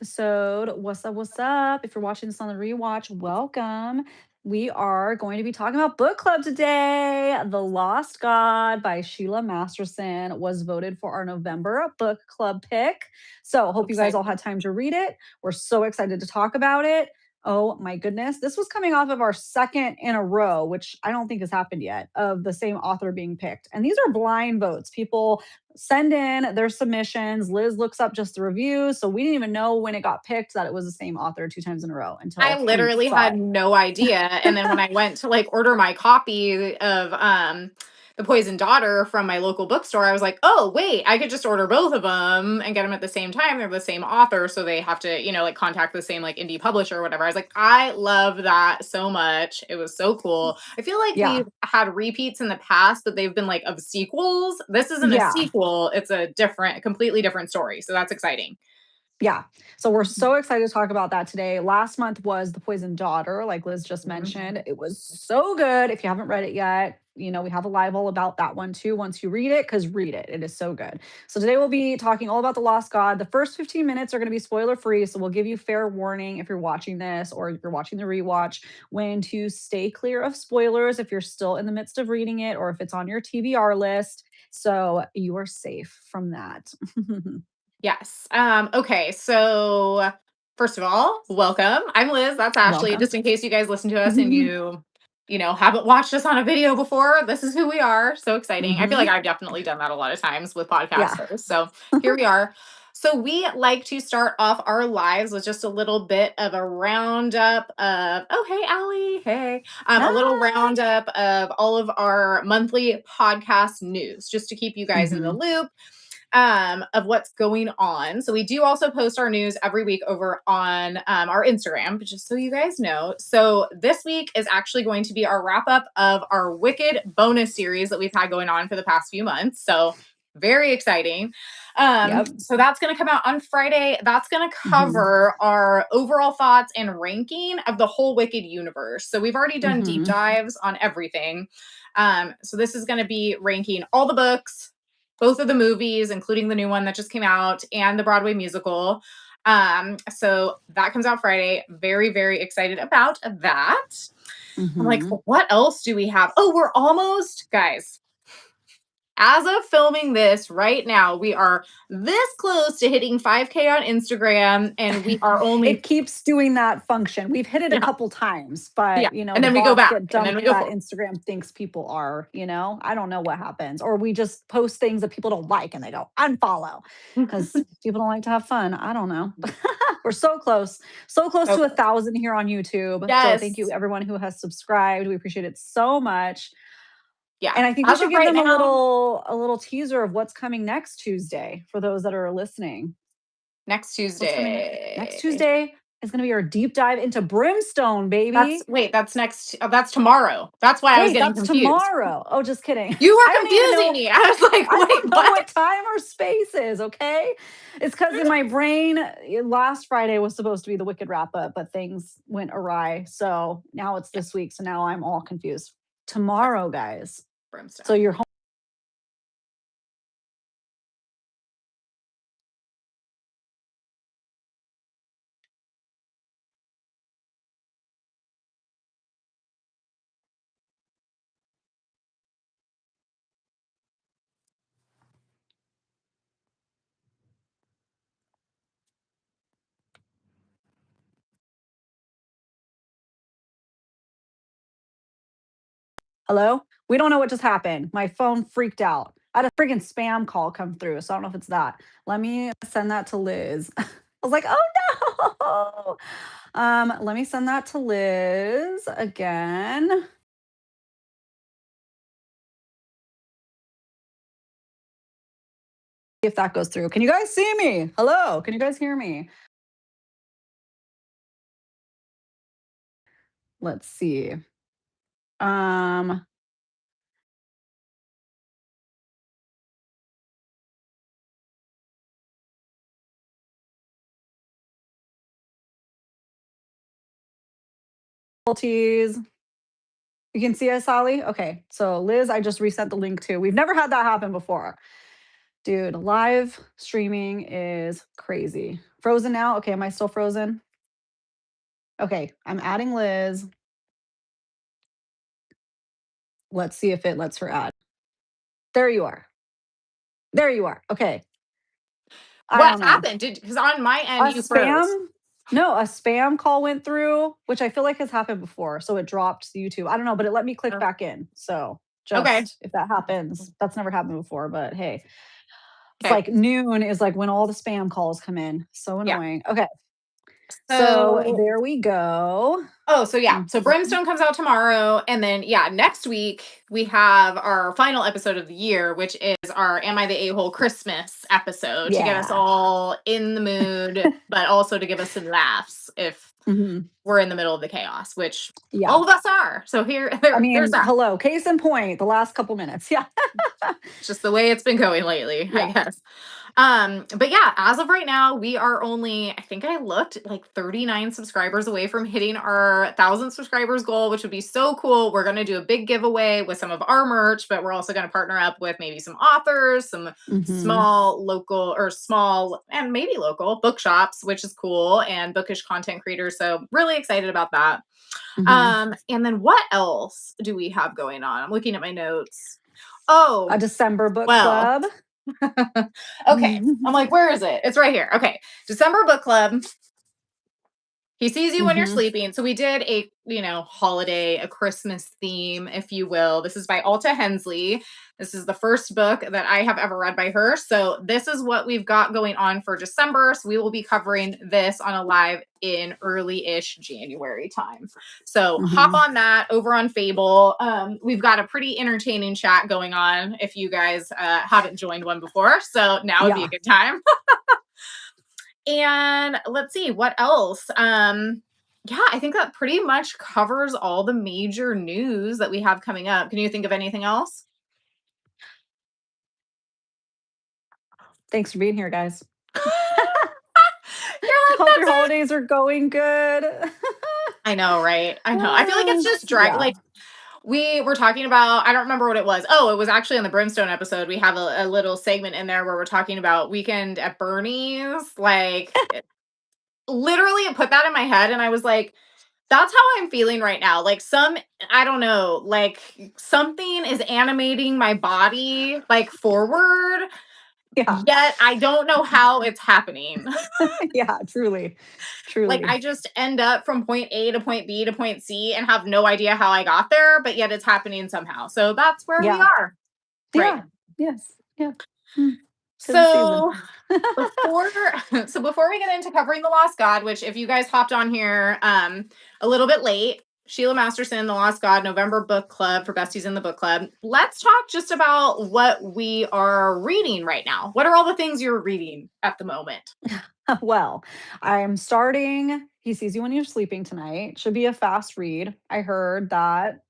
episode. What's up? What's up? If you're watching this on the rewatch, welcome. We are going to be talking about book club today. The Lost God by Sheila Masterson was voted for our November book club pick. So, hope you guys all Exciting. had time to read it. We're so excited to talk about it. Oh my goodness. This was coming off of our second in a row, which I don't think has happened yet, of the same author being picked. And these are blind votes. People send in their submissions. Liz looks up just the reviews. So we didn't even know when it got picked that it was the same author two times in a row I until we literally saw had it. no idea, and then when I went to, order my copy of, The Poisoned Daughter from my local bookstore, I was like, "Oh, wait, I could just order both of them and get them at the same time, they're the same author, so they have to, contact the same, indie publisher or whatever." I was like, "I love that so much." It was so cool. I feel like Yeah. we've had repeats in the past, but they've been, of sequels. This isn't a Yeah. sequel, it's a completely different story, so that's exciting. Yeah. So we're so excited to talk about that today. Last month was The Poisoned Daughter, like Liz just Mhm. mentioned. It was so good. If you haven't read it yet, we have a live all about that one too once you read it, because read it. It is so good. So today we'll be talking all about The Lost God. The first 15 minutes are going to be spoiler free. So we'll give you fair warning if you're watching this or if you're watching the rewatch, when to stay clear of spoilers if you're still in the midst of reading it or if it's on your TBR list. So you are safe from that. Yes. Okay. So, first of all, welcome. I'm Liz. That's Ashley. Welcome. Just in case you guys listen to us and haven't watched us on a video before, this is who we are. So exciting. I feel like Hmm. I've definitely done that a lot of times with Yeah. podcasters. So here we are. So we like to start off our lives with just a little bit of a roundup of, oh, hey, Allie. Hey. A little Hi. roundup of all of our monthly podcast news, just to keep you guys in the Mhm. loop of what's going on. So we do also post our news every week over on our Instagram, but just so you guys know. So this week is actually going to be our wrap up of our Wicked bonus series that we've had going on for the past few months. So very exciting. Yep. So that's going to come out on Friday. That's going to Mhm. cover our overall thoughts and ranking of the whole Wicked universe. So we've already done deep Mhm. dives on everything. So this is going to be ranking all the books, both of the movies, including the new one that just came out and the Broadway musical. So that comes out Friday. Very, very excited about that. I'm like, Mhm. what else do we have? Oh, we're almost, guys. As of filming this right now, we are this close to hitting 5K on Instagram, and we are only, It keeps doing that function. We've hit it a yeah, couple times, yeah. but And the then we go bots back, get and then dumped we go that forward. Instagram thinks people are. I don't know what happens. Or we just post things that people don't like and they go unfollow because people don't like to have fun. I don't know. We're so close. So close So to a close. thousand here on YouTube. So thank you Yes. everyone who has subscribed. We appreciate it so much. Yeah. And I think we As should of give right them a now, little teaser of what's coming next Tuesday for those that are listening. next What's coming next Tuesday. Tuesday is going to be our deep dive into Brimstone, That's baby. wait, that's next that's tomorrow. That's why I was Wait, getting that's confused. tomorrow. Oh, just kidding. You I were don't even confusing know. me. I was like, I "Wait, don't know what?" what time or space is, okay? It's because in my brain, last Friday was supposed to be the Wicked wrap up, but things went awry. So now it's Yeah, this week. So now I'm all confused. that's Tomorrow, guys. So brimstone. you're home. Hello? We don't know what just happened. My phone freaked out. I had a freaking spam call come through. So I don't know if it's that. Let me send that to Liz. I was like, oh no. Let me send that to Liz again. If that goes through. Can you guys see me? Hello? Can you guys hear me? Let's see. Um, difficulties. You can see us, Ollie? Okay. So Liz, I just resent the link to. We've never had that happen before. Dude, live streaming is crazy. Frozen now? Okay, am I still frozen? Okay, I'm adding Liz. Let's see if it lets her add. There you are. There you are. Okay. I What don't know. happened? Because on my A end you froze. spam? No, a spam call went through, which I feel like has happened before. So it dropped YouTube. I don't know, but it let me click Oh, back in. So okay. just if that happens, that's never happened before. But hey, it's Okay. like noon is like when all the spam calls come in. So Yeah. annoying. Okay. So So there we go. Oh, so yeah. So Mhm. Brimstone comes out tomorrow. And then, yeah, next week we have our final episode of the year, which is our Am I the A-hole Christmas episode to get us Yeah. all in the mood, but also to give us some laughs if Mhm. we're in the middle of the chaos, which Yeah. all of us are. So here, I there's mean, that. hello, case in point, the last couple minutes. Yeah. It's just the way it's been going lately, I Yeah. guess. But yeah, as of right now, we are only, I think I looked like 39 subscribers away from hitting our 1,000 subscribers goal, which would be so cool. We're going to do a big giveaway with some of our merch, but we're also going to partner up with maybe some authors, some Mhm. small local or small and maybe local bookshops, which is cool, and bookish content creators. So really excited about that. Mhm. And then what else do we have going on? I'm looking at my notes. A Oh, December book well, club. okay. I'm like, where is it? It's right here. Okay. December book club. He sees you when you're Mhm. sleeping. So we did a, holiday, a Christmas theme, if you will. This is by Alta Hensley. This is the first book that I have ever read by her. So this is what we've got going on for December. So we will be covering this on a live in early-ish January time. So hop Mhm. on that over on Fable. We've got a pretty entertaining chat going on if you guys haven't joined one before. So now would be a Yeah. good time. And let's see what else. Yeah, I think that pretty much covers all the major news that we have coming up. Can you think of anything else? Thanks for being here, guys. You're like, Hope that's your it. holidays are going good. I know, right? I know. I feel like it's just drag. Yeah. Like we were talking about. I don't remember what it was. Oh, it was actually on the Brimstone episode. We have a little segment in there where we're talking about weekend at Bernie's. Like literally, it put that in my head, and I was like, that's how I'm feeling right now. Like I don't know, like something is animating my body like forward, Yeah. yet I don't know how it's happening. Yeah, truly. Like Truly. I just end up from point A to point B to point C and have no idea how I got there, but yet it's happening somehow. So that's where we Yeah. are right Yeah. now. Yes. Yeah. Mm. 'Tis the season. So before before we get into covering the Lost God, which if you guys hopped on here a little bit late, Sheila Masterson, the Lost God November book club for Besties in the book club, let's talk just about what we are reading right now. What are all the things you're reading at the moment? Well, I'm starting He Sees You When You're Sleeping tonight. Should be a fast read. I heard that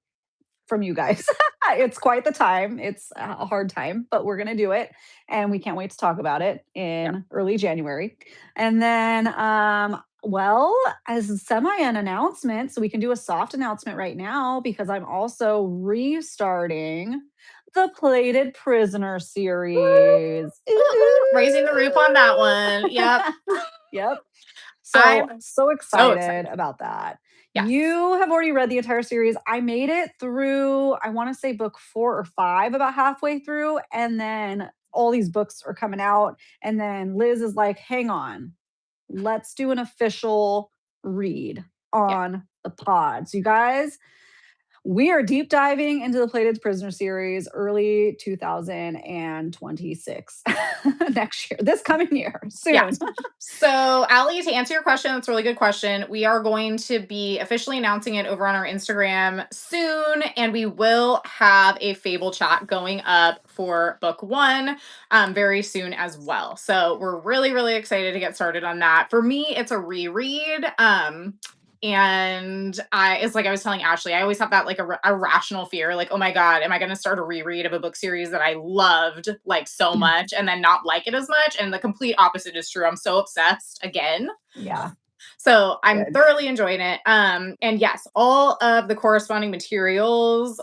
from you guys. It's quite the time. It's a hard time, but we're going to do it. And we can't wait to talk about it Yeah. in early January. And then, well, as semi an announcement, so we can do a soft announcement right now because I'm also restarting the Plated Prisoner series. Raising the roof on that one. Ooh. Yep. Yep. I'm So so excited excited. about that. Yes. You have already read the entire series. I made it through, I want to say book 4 or 5, about halfway through, and then all these books are coming out, and then Liz is like, "Hang on. Let's do an official read Yeah. on the pod." So you guys, we are deep diving into the Plated Prisoner series early 2026. Next year, this coming year, Yeah. soon. So, Allie, to answer your question, that's a really good question. We are going to be officially announcing it over on our Instagram soon, and we will have a Fable chat going up for book one very soon as well. So, we're really, really excited to get started on that. For me, it's a reread. And it's like I was telling Ashley, I always have that like a rational fear, like, oh my God, am I going to start a reread of a book series that I loved like so much and then not like it as much? And the complete opposite is true. I'm so obsessed again. Yeah, So I'm good. thoroughly enjoying it. And yes, all of the corresponding materials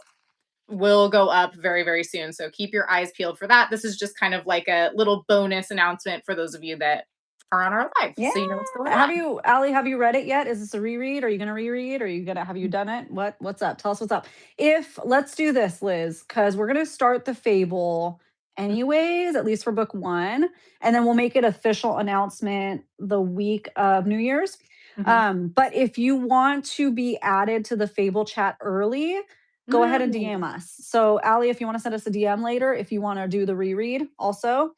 will go up very, very soon. So keep your eyes peeled for that. This is just kind of like a little bonus announcement for those of you that are on our live. Yeah. So you know what's going Have on. you, Allie, have you read it yet? Is this a reread? Are you gonna reread? Are you gonna have you done it? What's up? Tell us what's up. If let's do this, Liz, because we're gonna start the Fable anyways, at least for book one, and then we'll make it official announcement the week of New Year's. Mm-hmm. But if you want to be added to the Fable chat early, go ahead and DM Mm. us. So, Allie, if you want to send us a DM later, if you want to do the reread also,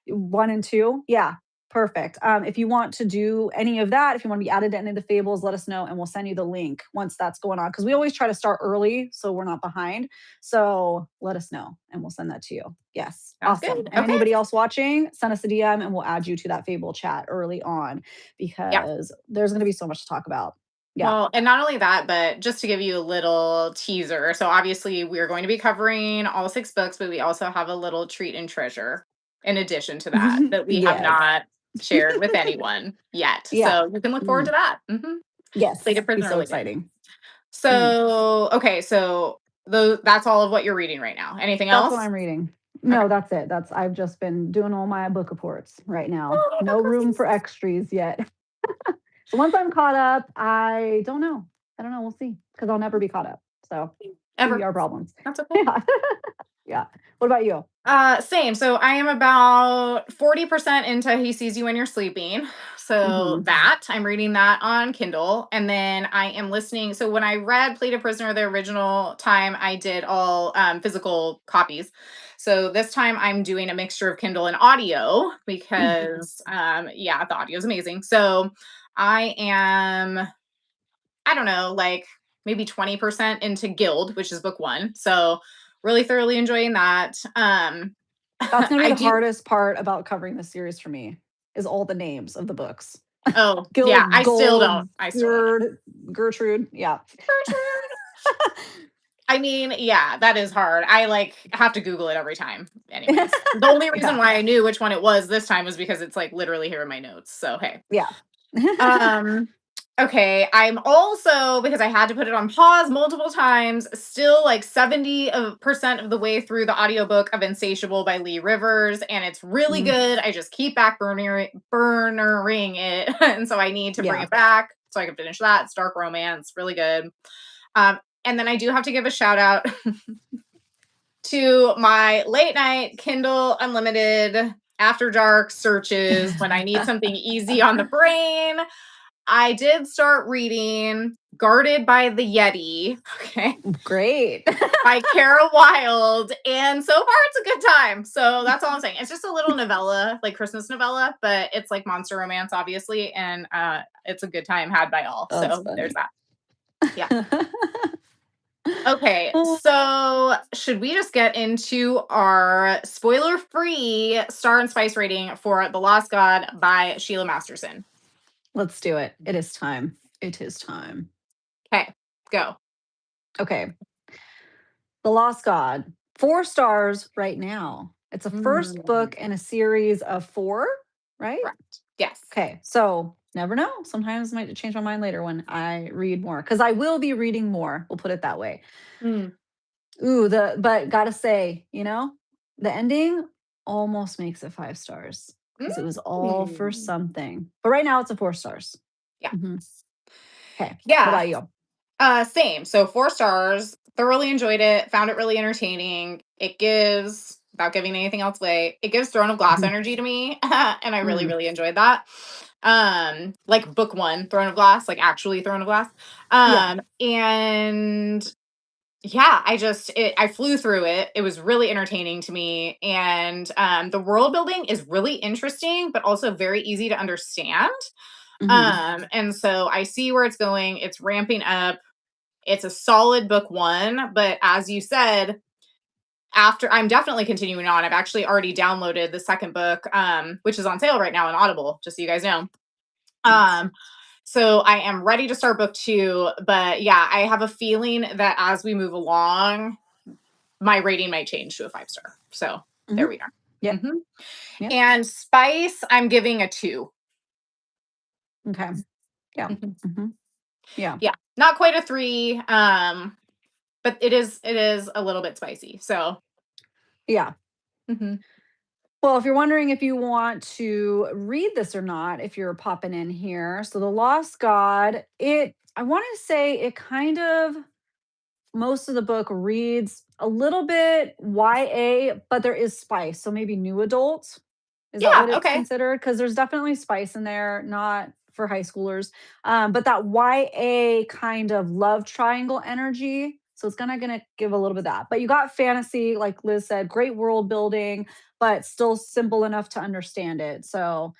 one and two, yeah, perfect. If you want to do any of that, if you want to be added to any of the fables, let us know and we'll send you the link once that's going on. Because we always try to start early so we're not behind. So let us know and we'll send that to you. Yes. Sounds Awesome. good. And Okay. anybody else watching, send us a DM and we'll add you to that Fable chat early on Yeah. because there's going to be so much to talk about. Yeah. Well, and not only that, but just to give you a little teaser. So obviously we're going to be covering all 6 books, but we also have a little treat and treasure in addition to that we have Yes. not shared with anyone yet. Yeah. So you can look forward Mm. to that. Mm-hmm. Yes. Plated Be Prisoner so really good. exciting. Mm. So okay, so that's all of what you're reading right now. Anything That's what else? I'm reading. Okay. No, that's it. I've just been doing all my book reports right now. Oh, No book room reviews. for extras yet. So once I'm caught up, I don't know. I don't know. We'll see. Because I'll never be caught up. So Ever. TBR problems. That's okay. Yeah. Yeah. What about you? Same. So I am about 40% into He Sees You When You're Sleeping. So Hmm. that I'm reading that on Kindle. And then I am listening. So when I read Plated Prisoner the original time, I did all physical copies. So this time I'm doing a mixture of Kindle and audio because yeah, the audio is amazing. So I am, I don't know, like maybe 20% into Guild, which is book one. So really thoroughly enjoying that. That's going to be I the do. hardest part about covering this series for me is all the names of the books. Oh, yeah, Guild, Gold, I still don't know. Gertrude. Yeah. Gertrude. I mean, yeah, that is hard. I like have to Google it every time. Anyways, the only reason Yeah. why I knew which one it was this time was because it's like literally here in my notes. So hey. Yeah. Um okay, I'm also because I had to put it on pause multiple times, still like 70% of the way through the audiobook of Insatiable by Lee Rivers and it's really Mm, good. I just keep burnering it and so I need to bring yeah. it back so I can finish that. It's dark romance, really good. Um and then I do have to give a shout out to my late night Kindle Unlimited after dark searches when I need something easy on the brain. I did start reading Guarded by the Yeti, okay, Great. by Kara Wilde, and so far it's a good time. So that's all I'm saying. It's just a little novella, like Christmas novella, but it's like monster romance, obviously, and it's a good time had by all. That's So there's funny. that. Yeah. Okay, so should we just get into our spoiler-free Star and Spice rating for The Lost God by Sheila Masterson? Let's do it. It is time. It is time. Okay, go. Okay. The Lost God. 4 stars right now. It's a first Mm, book in a series of 4, right? correct. Yes. Okay. So never know. Sometimes I might change my mind later when I read more because I will be reading more. We'll put it that way. Mm. Ooh, but gotta say, the ending almost makes it 5 stars because it was all for Mm. something. But right now it's a 4 stars. Yeah. Mhm. Okay. What Yeah. about you? Same. So 4 stars. Thoroughly enjoyed it. Found it really entertaining. It gives, without giving anything else away, it gives Throne of Glass Mhm. energy to me, and I really, Mm. really enjoyed that. Like book one, Throne of Glass, like actually Throne of Glass. Yeah. And yeah, I flew through it. It was really entertaining to me, and the world building is really interesting, but also very easy to understand. Mhm. And so I see where it's going. It's ramping up. It's a solid book one, but as you said, after I'm definitely continuing on. I've actually already downloaded the second book, which is on sale right now on Audible, just so you guys know. Nice. Um, so I am ready to start book two, but yeah, I have a feeling that as we move along, my rating might change to a 5 star. So there Mhm. we are. Yep. hmm Yep. And Spice, I'm giving a 2. Okay. Yeah. Mhm. Mhm. Yeah. Yeah, not quite a 3. but it is a little bit spicy. So, Yeah. mhm. Well, if you're wondering if you want to read this or not, if you're popping in here, so The Lost God, I want to say it kind of most of the book reads a little bit YA, but there is spice. So maybe new adult. Is that Yeah, what it's okay. considered? Because there's definitely spice in there, not for high schoolers. But that YA kind of love triangle energy. So it's gonna give a little bit of that. But you got fantasy, like Liz said, great world building, but still simple enough to understand it. So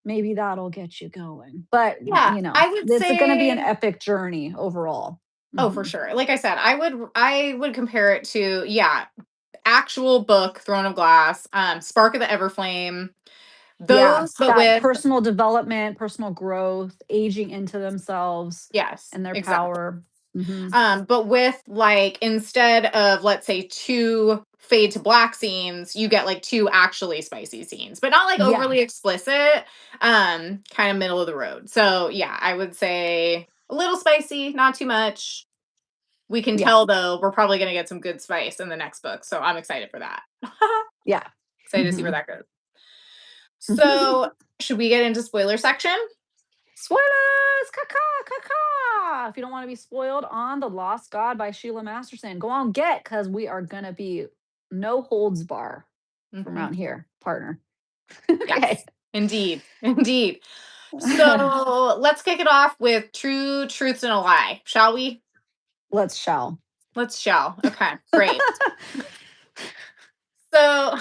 maybe that'll get you going. But Yeah, I would it's gonna be an say epic journey overall. oh, for Mhm. sure. Like I said, I would compare it to, yeah, actual book, Throne of Glass, Spark of the Everflame, Yeah, those, but that with personal development, personal growth, aging into themselves yes, and their exactly. power. Mhm. But with like instead of let's say two fade to black scenes, you get like two actually spicy scenes, but not like Yeah, overly explicit. Kind of middle of the road. So yeah, I would say a little spicy, not too much. We can yeah, tell though we're probably gonna get some good spice in the next book, so I'm excited for that. yeah. Excited to see where Mhm. that goes. So should we get into spoiler section? Spoilers! Caca, caca! If you don't wanna be spoiled on The Lost God by Sheila Masterson, go on get because we are gonna be no holds bar from Mhm. around here, partner. Okay. Yes, indeed, indeed. So let's kick it off with two truths and a lie, shall we? Let's shall. Let's shall. Okay, great. So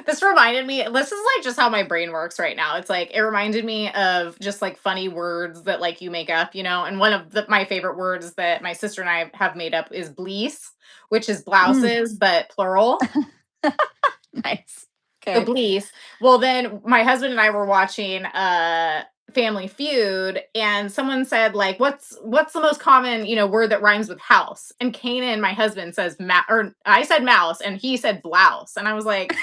this reminded me, this is like just how my brain works right now. It's like it reminded me of just like funny words that like you make up, and one of my favorite words that my sister and I have made up is bleece, which is Mm, blouses, but plural. nice. So Okay. Blease. Well, then my husband and I were watching Family Feud, and someone said like, "What's the most common word that rhymes with house?" And Kanan, my husband, says or I said mouse, and he said blouse, and I was like.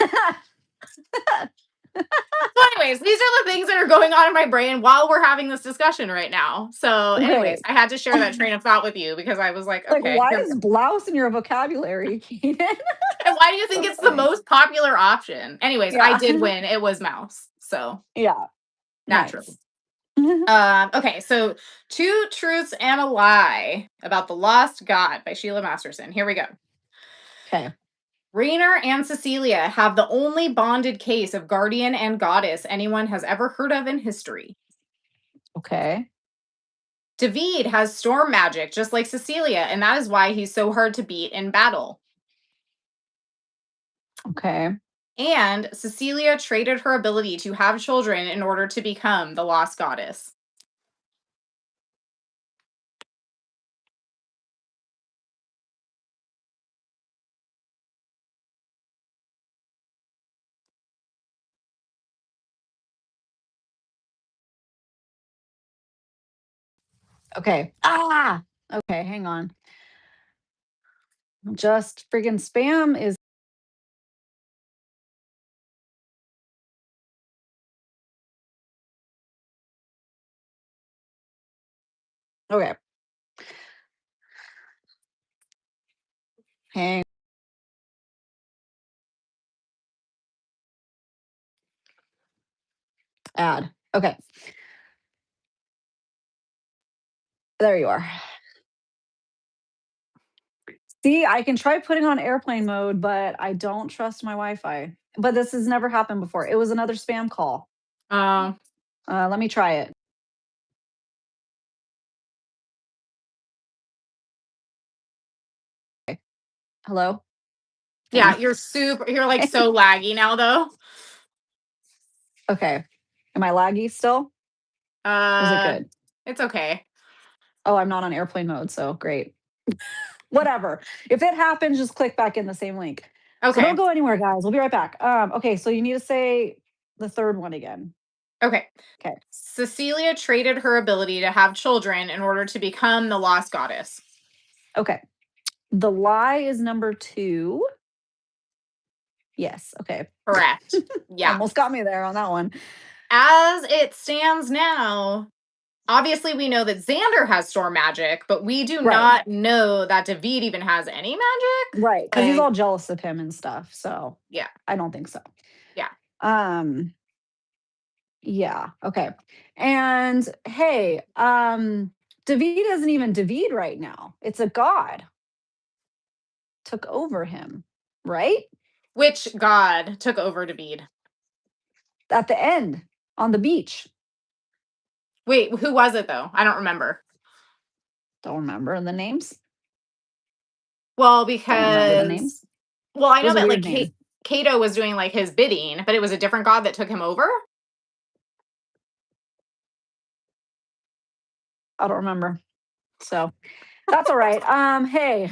So, anyways, these are the things that are going on in my brain while we're having this discussion right now. So, anyways, Okay. I had to share that train of thought with you because I was like, Like, okay, why here we is go. blouse in your vocabulary, Keaton? And why do you think So it's the funny. most popular option? Anyways, I Yeah. did win. It was mouse. So, Yeah. naturally. Nice. Okay, so two truths and a lie about the Lost God by Sheila Masterson. Here we go. Okay. Rainer and Cecilia have the only bonded case of guardian and goddess anyone has ever heard of in history. Okay. David has storm magic just like Cecilia, and that is why he's so hard to beat in battle. Okay. And Cecilia traded her ability to have children in order to become the Lost Goddess. Okay. Ah. Okay. Hang on. Just friggin' spam is okay. Hang add. Okay. There you are. See, I can try putting on airplane mode, but I don't trust my Wi-Fi. But this has never happened before. It was another spam call. Uh, Let me try it. Hello? Hang yeah, on. you're like so laggy now though. Okay. Am I laggy still? Or is it Uh, good? it's okay. Oh, I'm not on airplane mode, so great. Whatever. If it happens, just click back in the same link. So don't Okay. go anywhere, guys. We'll be right back. Okay, so you need to say the third one again. Okay. Okay. Cecilia traded her ability to have children in order to become the Lost Goddess. Okay. The lie is number 2. Yes. Okay. Correct. Yeah. Almost got me there on that one. As it stands now, obviously we know that Xander has storm magic, but we do Right. not know that David even has any magic. Right. Because he's all jealous of him and stuff. So yeah. I don't think so. Yeah. Yeah. Okay. And hey, David isn't even David right now. It's a god took over him, right? Which god took over David? At the end on the beach. Wait, who was it though? I don't remember. Don't remember the names. Well, Don't remember the because names. well, I It know was a that weird like name. Cato was doing like his bidding, but it was a different god that took him over. I don't remember. So that's all right. Hey,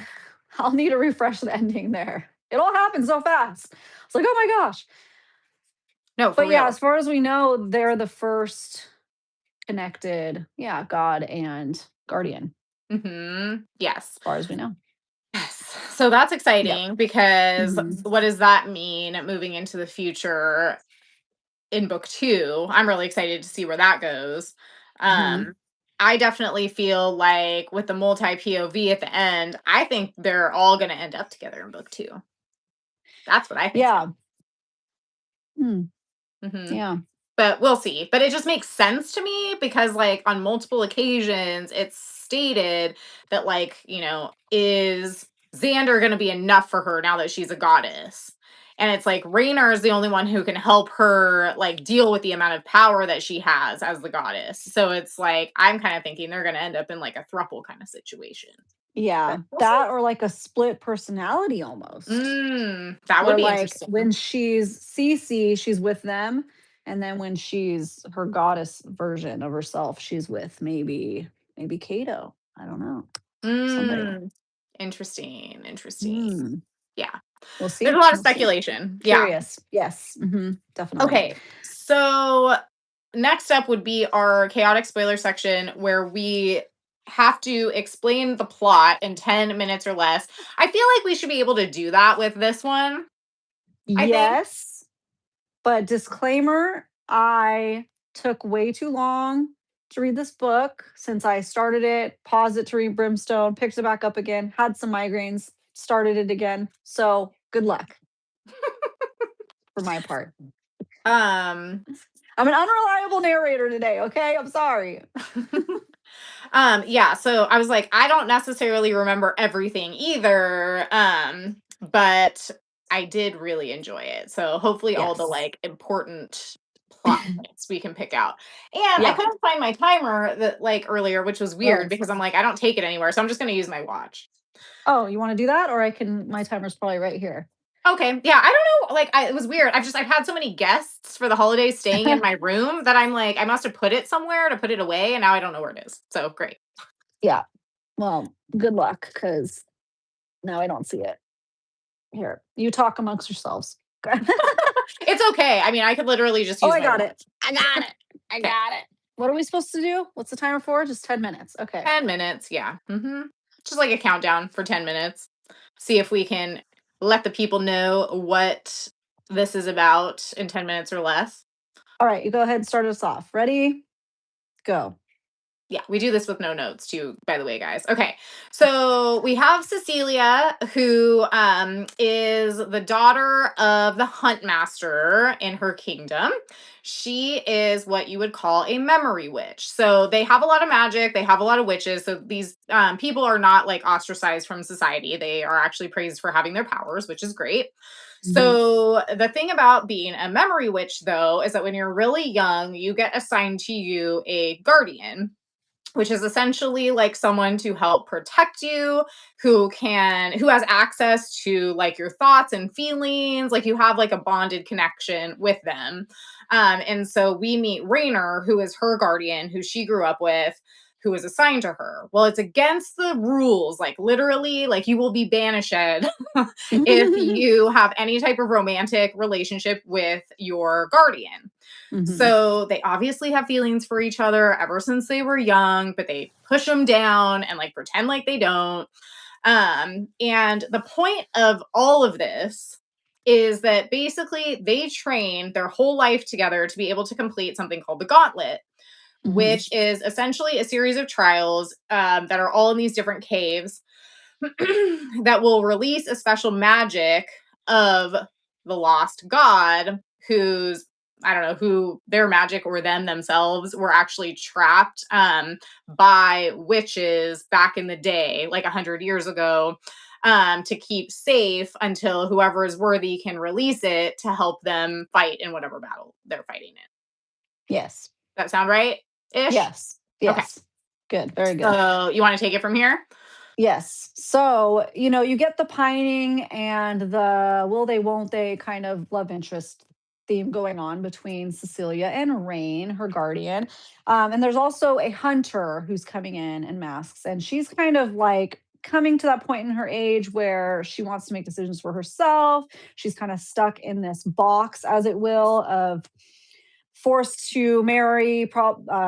I'll need to refresh the ending there. It all happened so fast. It's like, oh my gosh. No, for But yeah, real. as far as we know, they're the first connected, god and guardian. Yes. As far as we know. Yes. So that's Yep. exciting because Mhm. what does that mean moving into the future in book 2? I'm really excited to see where that goes. Mhm. I definitely feel like with the multi POV at the end, I think they're all going to end up together in book 2. That's what I think. Yeah. Hmm. Mm-hmm. Yeah. But we'll see. But it just makes sense to me because, like, on multiple occasions, it's stated that, like, is Xander going to be enough for her now that she's a goddess? And it's like Raynor is the only one who can help her, like, deal with the amount of power that she has as the goddess. So it's like, I'm kind of thinking they're going to end up in like a throuple kind of situation. Yeah. But we'll That or like a split personality almost. that would Where be like interesting. when she's Cece, she's with them. And then when she's her goddess version of herself, she's with maybe Cato. I don't know. Somebody. Interesting. Interesting. Hmm. Yeah. We'll There's a see. lot of We'll see. speculation. Yeah. Curious. Yes. Definitely. Okay. So next up would be our chaotic spoiler section where we have to explain the plot in 10 minutes or less. I feel like we should be able to do that with this one. I think. Yes. But disclaimer, I took way too long to read this book since I started it, paused it to read Brimstone, picked it back up again, had some migraines, started it again. So good luck for my part. Um I'm an unreliable narrator today, okay? I'm sorry. yeah, so I was like, I don't necessarily remember everything either. But I did really enjoy it. So hopefully all the Yes. like important plot points we can pick out. And I Yeah. couldn't find my timer that like earlier, which was weird Oh. because I'm like, I don't take it anywhere. So I'm just gonna use my watch. Oh, you want to do that? Or my timer's probably right here. Okay. Yeah, I don't know. Like, it was weird. I've had so many guests for the holidays staying in my room that I'm like, I must have put it somewhere to put it away, and now I don't know where it is. So great. Yeah. Well, good luck because now I don't see it. Here, you talk amongst yourselves. It's okay. I mean, I could literally just Oh, use I my got watch. it. I got it. I Okay. got it. What are we supposed to do? What's the timer for? Just 10 minutes. Okay. 10 minutes. Yeah. Just like a countdown for 10 minutes. See if we can let the people know what this is about in 10 minutes or less. All right. You go ahead and start us off. Ready? Go. Yeah, we do this with no notes too, by the way, guys. Okay. So we have Cecilia, who is the daughter of the hunt master in her kingdom. She is what you would call a memory witch. So they have a lot of magic, they have a lot of witches. So these people are not like ostracized from society. They are actually praised for having their powers, which is great. Mhm. So the thing about being a memory witch, though, is that when you're really young, you get assigned to you a guardian, which is essentially like someone to help protect you, who has access to like your thoughts and feelings, like you have like a bonded connection with them. And so we meet Raynor, who is her guardian, who she grew up with, who is assigned to her. Well, it's against the rules, like literally, like you will be banished if you have any type of romantic relationship with your guardian. Mhm. So they obviously have feelings for each other ever since they were young, but they push them down and like pretend like they don't. And the point of all of this is that basically they train their whole life together to be able to complete something called the gauntlet, Mhm. which is essentially a series of trials that are all in these different caves that will release a special magic of the lost god who's I don't know who their magic or them themselves were actually trapped by witches back in the day, like 100 years ago, to keep safe until whoever is worthy can release it to help them fight in whatever battle they're fighting in. Yes. That sound right? Ish. Yes. Okay. Yes. Good. Very good. So you want to take it from here? Yes. So, you get the pining and the will they, won't they kind of love interest theme going on between Cecilia and Rain, her guardian. And there's also a hunter who's coming in masks. And she's kind of like coming to that point in her age where she wants to make decisions for herself. She's kind of stuck in this box, as it will, of forced to marry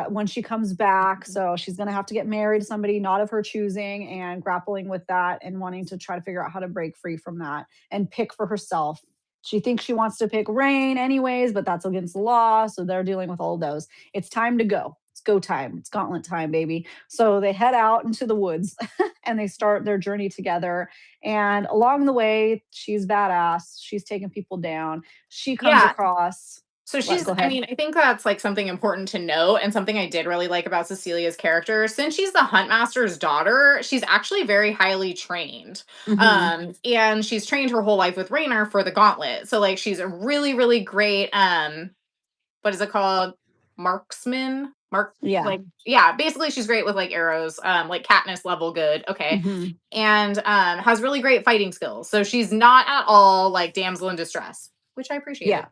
when she comes back. So she's going to have to get married to somebody not of her choosing and grappling with that and wanting to try to figure out how to break free from that and pick for herself. She thinks she wants to pick Rain anyways, but that's against the law. So they're dealing with all of those. It's time to go. It's go time. It's gauntlet time, baby. So they head out into the woods and they start their journey together. And along the way, she's badass. She's taking people down. She comes Yeah. across. So What? she's, Go I ahead. mean, I think that's like something important to note and something I did really like about Cecilia's character. Since she's the Huntmaster's daughter, she's actually very highly trained. Hmm. And she's trained her whole life with Raynor for the gauntlet. So like she's a really, really great what is it called? Marksman? Yeah. Like yeah, basically she's great with like arrows, like Katniss level good. Okay. Hmm. And has really great fighting skills. So she's not at all like damsel in distress, which I appreciated. Yeah.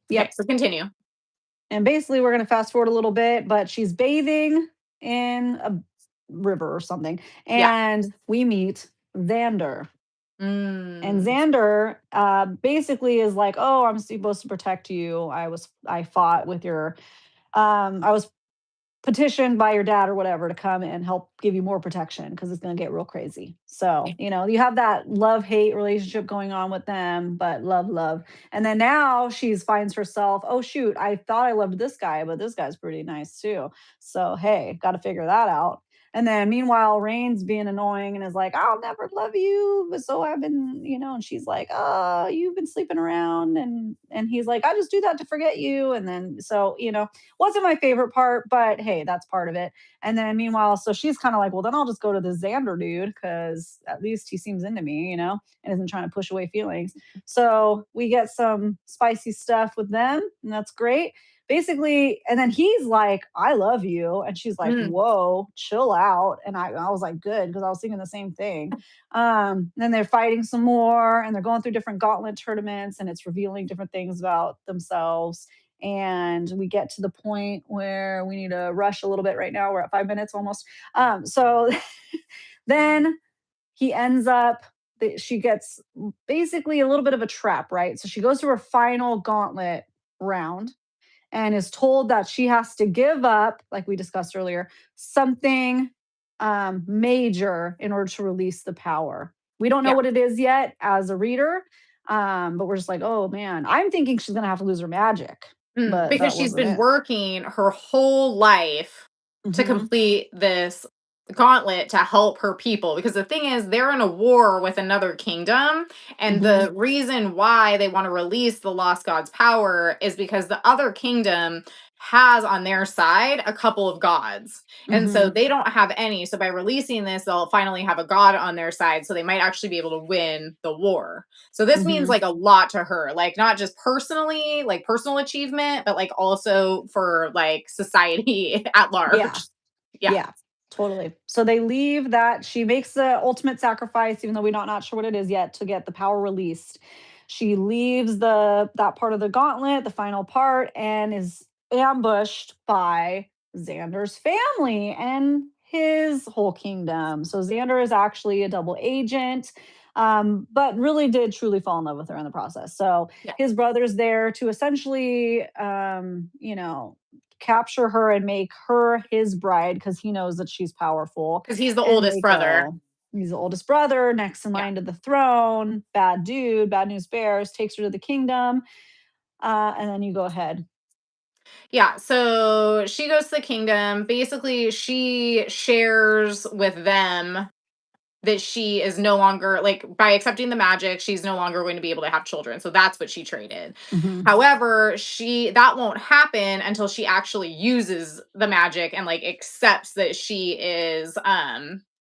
Okay, Yep. so continue. And basically, we're going to fast forward a little bit, but she's bathing in a river or something. Yeah. And we meet Xander. And Mm. Xander basically is like, oh, I'm supposed to protect you. I fought with your, I was petitioned by your dad or whatever to come and help give you more protection because it's going to get real crazy. So, you have that love hate relationship going on with them, but love, love. And then now she finds herself, oh, shoot, I thought I loved this guy, but this guy's pretty nice too. So, hey, got to figure that out. And then meanwhile, Rain's being annoying and is like, I'll never love you. But so I've been, and she's like, you've been sleeping around. And he's like, I just do that to forget you. And then so, wasn't my favorite part, but hey, that's part of it. And then meanwhile, so she's kind of like, well, then I'll just go to the Xander dude because at least he seems into me, and isn't trying to push away feelings. So we get some spicy stuff with them, and that's great. Basically, and then he's like, I love you. And she's like, Mm. whoa, chill out. And I was like, good, because I was thinking the same thing. Then they're fighting some more and they're going through different gauntlet tournaments and it's revealing different things about themselves and we get to the point where we need to rush a little bit right now. We're at 5 minutes almost. So then he ends up, she gets basically a little bit of a trap, right? So she goes to her final gauntlet round and is told that she has to give up, like we discussed earlier, something major in order to release the power. We don't know Yeah. what it is yet as a reader, but we're just like, oh man, I'm thinking she's gonna have to lose her magic, but Because that she's wasn't been it. working her whole life to Hmm. complete this gauntlet to help her people. Because the thing is, they're in a war with another kingdom. And Hmm. the reason why they want to release the Lost God's power is because the other kingdom has on their side a couple of gods. And so Hmm. they don't have any. So by releasing this, they'll finally have a god on their side. So they might actually be able to win the war. So this means Hmm. like a lot to her, like not just personally, like personal achievement, but like also for like society at Yeah. large. Yeah. Yeah, totally. So they leave that she makes the ultimate sacrifice, even though we're not sure what it is yet, to get the power released. She leaves that part of the gauntlet, the final part, and is ambushed by Xander's family and his whole kingdom. So Xander is actually a double agent, but really did truly fall in love with her in the process. So Yeah. his brother's there to essentially, capture her and make her his bride because he knows that she's powerful. Because he's the And oldest they brother. go. He's the oldest brother, next in Yeah. line to the throne. Bad dude, bad news bears, takes her to the kingdom. And then you go ahead. Yeah, so she goes to the kingdom. Basically, she shares with them that she is no longer, like, by accepting the magic, she's no longer going to be able to have children. So that's what she traded. Mhm. However, she that won't happen until she actually uses the magic and like accepts that she is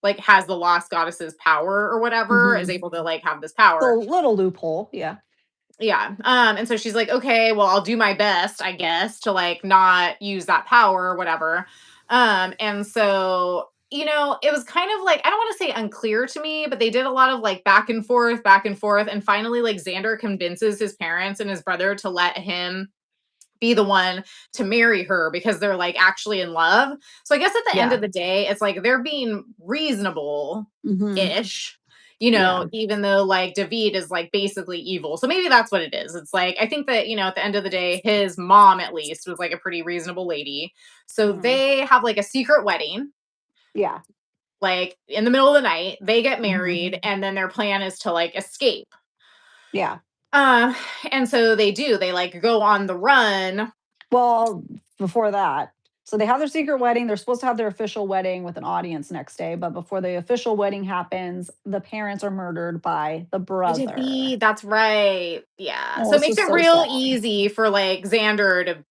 like has the lost goddess's power or whatever, is Mhm. able to like have this So, power. little loophole, yeah. Yeah. And so she's like, okay, well, I'll do my best, I guess, to like not use that power or whatever. And so, it was kind of like, I don't want to say unclear to me, but they did a lot of like back and forth. And finally, like Xander convinces his parents and his brother to let him be the one to marry her because they're like actually in love. So I guess at the end Yeah. of the day, it's like they're being reasonable Mhm. ish, Yeah. even though like David is like basically evil. So maybe that's what it is. It's like, I think that, at the end of the day, his mom at least was like a pretty reasonable lady. So Mhm. they have like a secret wedding, Yeah. like in the middle of the night, they get Mhm. married, and then their plan is to like escape. Yeah. Uh, and so they do, they like go on the run. Well, before that, so they have their secret wedding. They're supposed to have their official wedding with an audience next day, but before the official wedding happens, the parents are murdered by the brother. David, that's right. Yeah. Oh, So it this makes is it so real sad. easy for like Xander to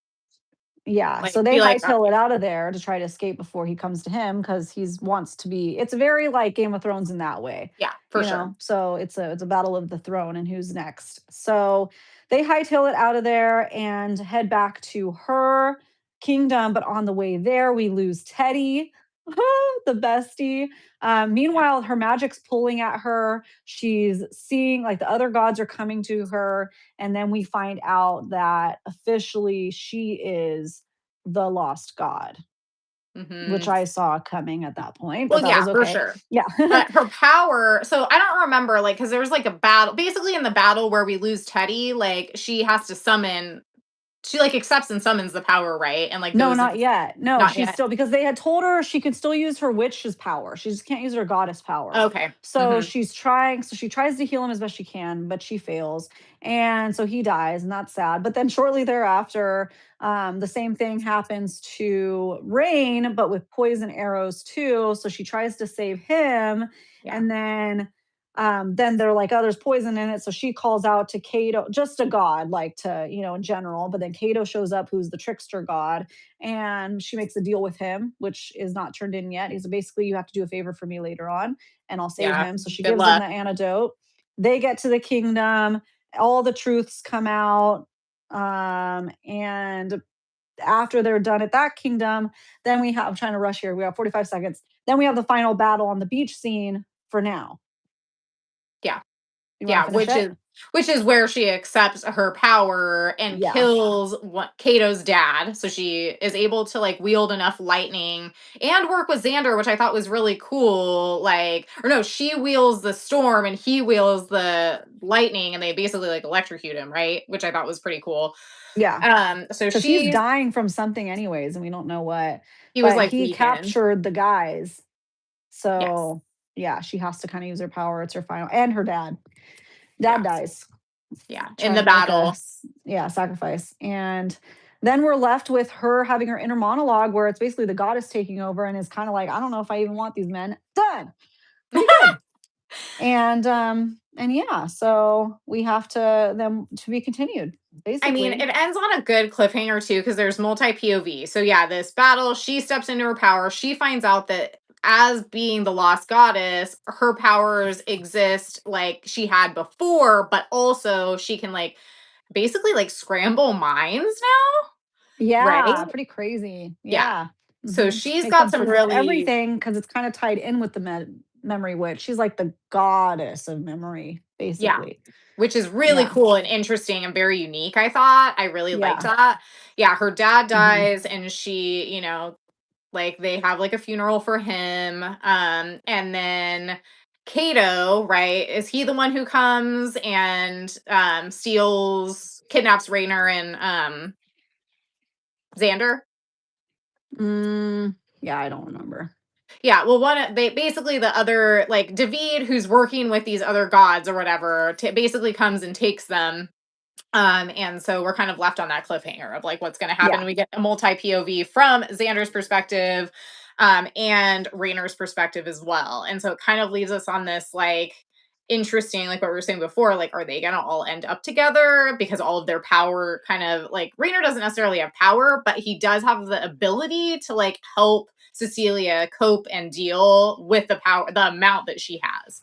Yeah, like so they be like, hightail it out of there to try to escape before he comes to him because he's wants to be. It's very like Game of Thrones in that way, yeah, for sure. So it's a battle of the throne and who's next. So they hightail it out of there and head back to her kingdom. But on the way there, we lose Teddy, the bestie. Yeah. Meanwhile, her magic's pulling at her. She's seeing like the other gods are coming to her, and then we find out that officially she is the lost god, which Hmm. I saw coming at that point, but Well, that yeah, was for okay. sure. Yeah. But her power, so I don't remember, like, because there's like a battle. Basically, in the battle where we lose Teddy, like, she has to summon, she like accepts and summons the power, right? And like No, goes, not yet. No, not she's yet. still because they had told her she could still use her witch's power. She just can't use her goddess power. Okay. So Hmm. she's trying, so she tries to heal him as best she can, but she fails. And so he dies, and that's sad. But then shortly thereafter, the same thing happens to Rain, but with poison arrows too. So she tries to save him. Yeah. And then they're like, oh, there's poison in it. So she calls out to Cato, just a god, like to, in general. But then Cato shows up, who's the trickster god, and she makes a deal with him, which is not turned in yet. He's basically, you have to do a favor for me later on, and I'll save Yeah. him. So she Good gives him luck. the antidote. They get to the kingdom, all the truths come out. And after they're done at that kingdom, then we have, I'm trying to rush here. We have 45 seconds. Then we have the final battle on the beach scene for now. Yeah. You want to Yeah, finish it? which is where she accepts her power and Yeah. kills Kato's dad. So she is able to like wield enough lightning and work with Xander, which I thought was really cool. Like, or no, she wields the storm and he wields the lightning, and they basically like electrocute him, right? Which I thought was pretty cool. Yeah. So Because he's she dying from something anyways, and we don't know what. he was But like he weakened. captured the guys. Yes. So yeah, she has to kind of use her power. It's her final, and her dad. Dad Yeah. dies Yeah. In the trying to make battle. sacrifice. And then we're left with her having her inner monologue where it's basically the goddess taking over and is kind of like, I don't know if I even want these men. Done. Pretty good. And yeah, so we have to them to be continued, I mean, basically. it ends on a good cliffhanger too, because there's multi POV. So yeah, this battle, she steps into her power. She finds out that as being the lost goddess, her powers exist like she had before, but also she can like basically like scramble minds now, right? Yeah, pretty crazy. Yeah. Yeah. So Mhm. she's Make got them some forget really, everything because it's kind of tied in with the memory witch. She's like the goddess of memory, yeah, basically. which is really Yeah. cool and interesting and very unique. I thought I really liked Yeah. that. Yeah, her dad Mhm. dies and she, like they have like a funeral for him. And then Kato, right? Is he the one who comes and kidnaps Rainer and Xander? Yeah, I don't remember. Yeah, well, they basically the other like David, who's working with these other gods or whatever, basically comes and takes them. And so we're kind of left on that cliffhanger of like what's going to happen. Yeah. We get a multi POV from Xander's perspective, and Rainer's perspective as well. And so it kind of leaves us on this like interesting, like what we were saying before, like, are they going to all end up together because all of their power kind of like Rainer doesn't necessarily have power, but he does have the ability to like help Cecilia cope and deal with the power, the amount that she has.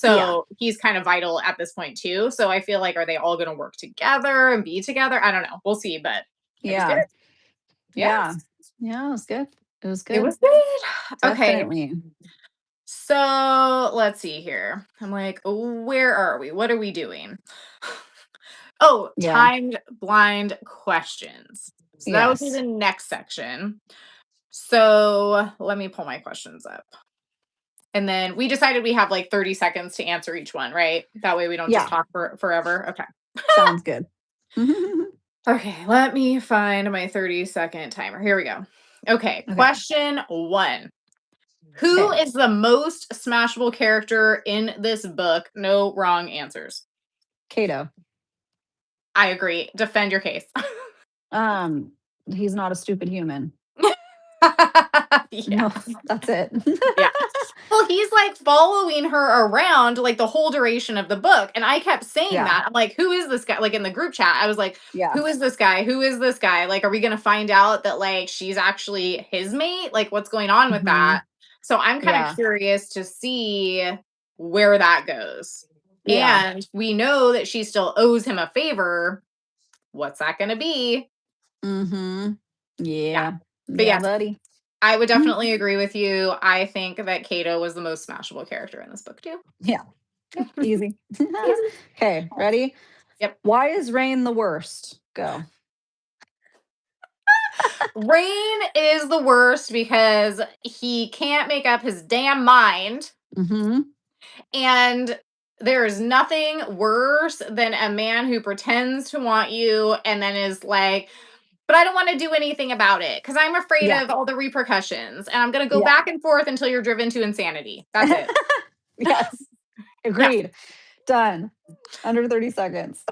Yeah. So he's kind of vital at this point too. So I feel like, are they all going to work together and be together? I don't know. We'll see, but it was good. Yeah. Yes, Yeah. Yeah, it was good. It was it good. was good. Okay. Definitely. So let's see here. I'm like, where are we? What are we doing? Oh, Yeah. timed blind questions. So that would be Yes. the next section. So let me pull my questions up. And then we decided we have like 30 seconds to answer each one, right? That way we don't just Yeah. talk for forever. Okay. Sounds good. Okay, let me find my 30-second timer. Here we go. Okay, Okay. question 1. Who Okay. is the most smashable character in this book? No wrong answers. Kato. I agree. Defend your case. Um, he's not a stupid human. Yeah. No, that's it. Yeah. Well, he's like following her around like the whole duration of the book. And I kept saying Yeah. that. I'm like, who is this guy? Like in the group chat, I was like, Yeah. who is this guy? Who is this guy? Like, are we going to find out that like she's actually his mate? Like, what's going on with Mhm. that? So I'm kind of Yeah. curious to see where that goes. Yeah. And we know that she still owes him a favor. What's that going to be? Mhm. Yeah. Yeah. But Yeah, yes, buddy. I would definitely agree with you. I think that Kato was the most smashable character in this book too. Yeah. Yeah, easy. Easy. Okay, ready? Yep. Why is Rain the worst? Go. Rain is the worst because he can't make up his damn mind. Mhm. And there is nothing worse than a man who pretends to want you and then is like, but I don't want to do anything about it because I'm afraid Yeah. of all the repercussions. And I'm going to go Yeah. back and forth until you're driven to insanity. That's it. Yes. Yeah. Agreed. Done. Under 30 seconds.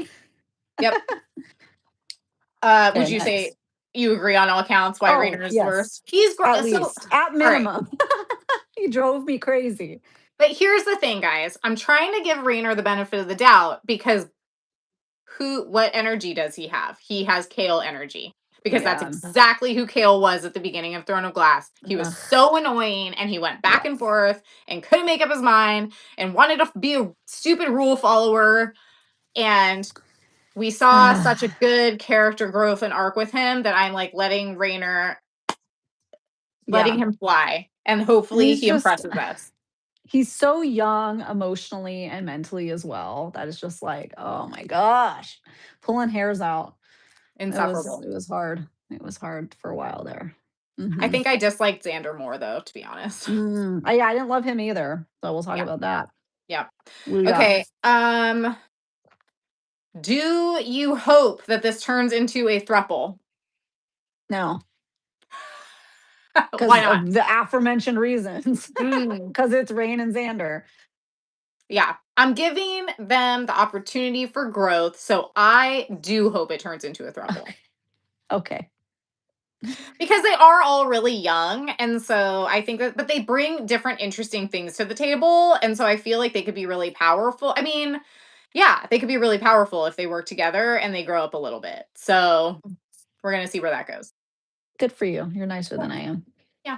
Yep. Okay, Would you say next. you agree on all accounts why Oh, Rainer is the yes. worst? He's At so, least. At all right. minimum. He drove me crazy. But here's the thing, guys. I'm trying to give Rainer the benefit of the doubt because what energy does he have? He has Kale energy. Because that's Yeah. exactly who Kale was at the beginning of Throne of Glass. He was Ugh. so annoying and he went back and Yes. forth and couldn't make up his mind and wanted to be a stupid rule follower. And we saw such a good character growth and arc with him that I'm like letting Rainer, letting Yeah. him fly. And hopefully He's he just impresses us. he's so young emotionally and mentally as well. That is just like, oh my gosh. Pulling hairs out. Insufferable. It was hard. It was hard for a while there. I Mhm. think I disliked Xander more though, to be honest. Yeah, I didn't love him either. So we'll talk Yeah. about that. Yeah. What do you got? Okay. Do you hope that this turns into a thruple? No, Why because not? of the aforementioned reasons. Mm, Because it's Rain and Xander. yeah. I'm giving them the opportunity for growth, so I do hope it turns into a thruple. Okay. Because they are all really young, and so I think that but they bring different interesting things to the table, and so I feel like they could be really powerful. I mean, yeah, they could be really powerful if they work together and they grow up a little bit. So, we're going to see where that goes. Good for you. You're nicer Yeah. than I am. Yeah.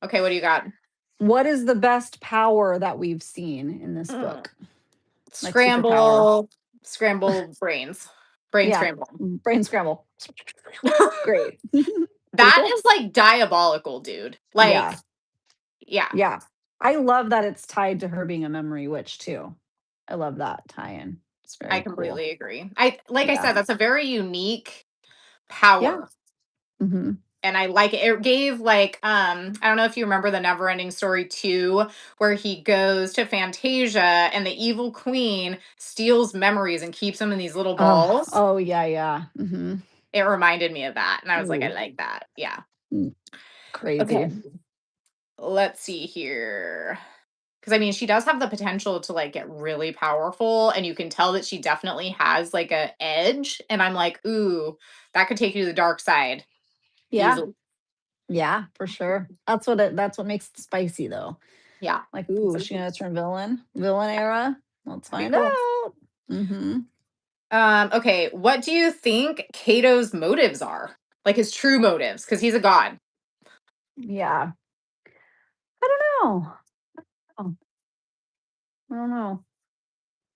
Okay, what do you got? What is the best power that we've seen in this Mm. book? Like superpower. Scramble brains. Brain Yeah. scramble. Brain scramble. Great. That Cool. is like diabolical, dude. Like, Yeah. yeah, Yeah. I love that it's tied to her being a memory witch too. I love that tie-in. It's I very cool. completely agree. I Yeah. said, that's a very unique Yeah. power. Mhm. And I like it. It gave like I don't know if you remember the Neverending Story 2 where he goes to Fantasia and the evil queen steals memories and keeps them in these little Oh, balls. oh yeah, yeah. Mhm. It reminded me of that and I was like, I Ooh, like that. Yeah. mm, Okay. crazy. Let's see here. Because I mean, she does have the potential to like get really powerful, and you can tell that she definitely has like a edge. And I'm like, ooh, that could take you to the dark side Yeah. easily. Yeah, for sure. That's what makes it spicy though. Yeah, Like, ooh, is she gonna turn villain? Villain era? Let's that'd be find cool. out. Mm-hmm. Okay, what do you think Cato's motives are? Like his true motives, because he's a god. Yeah. I don't know. Oh, I don't know.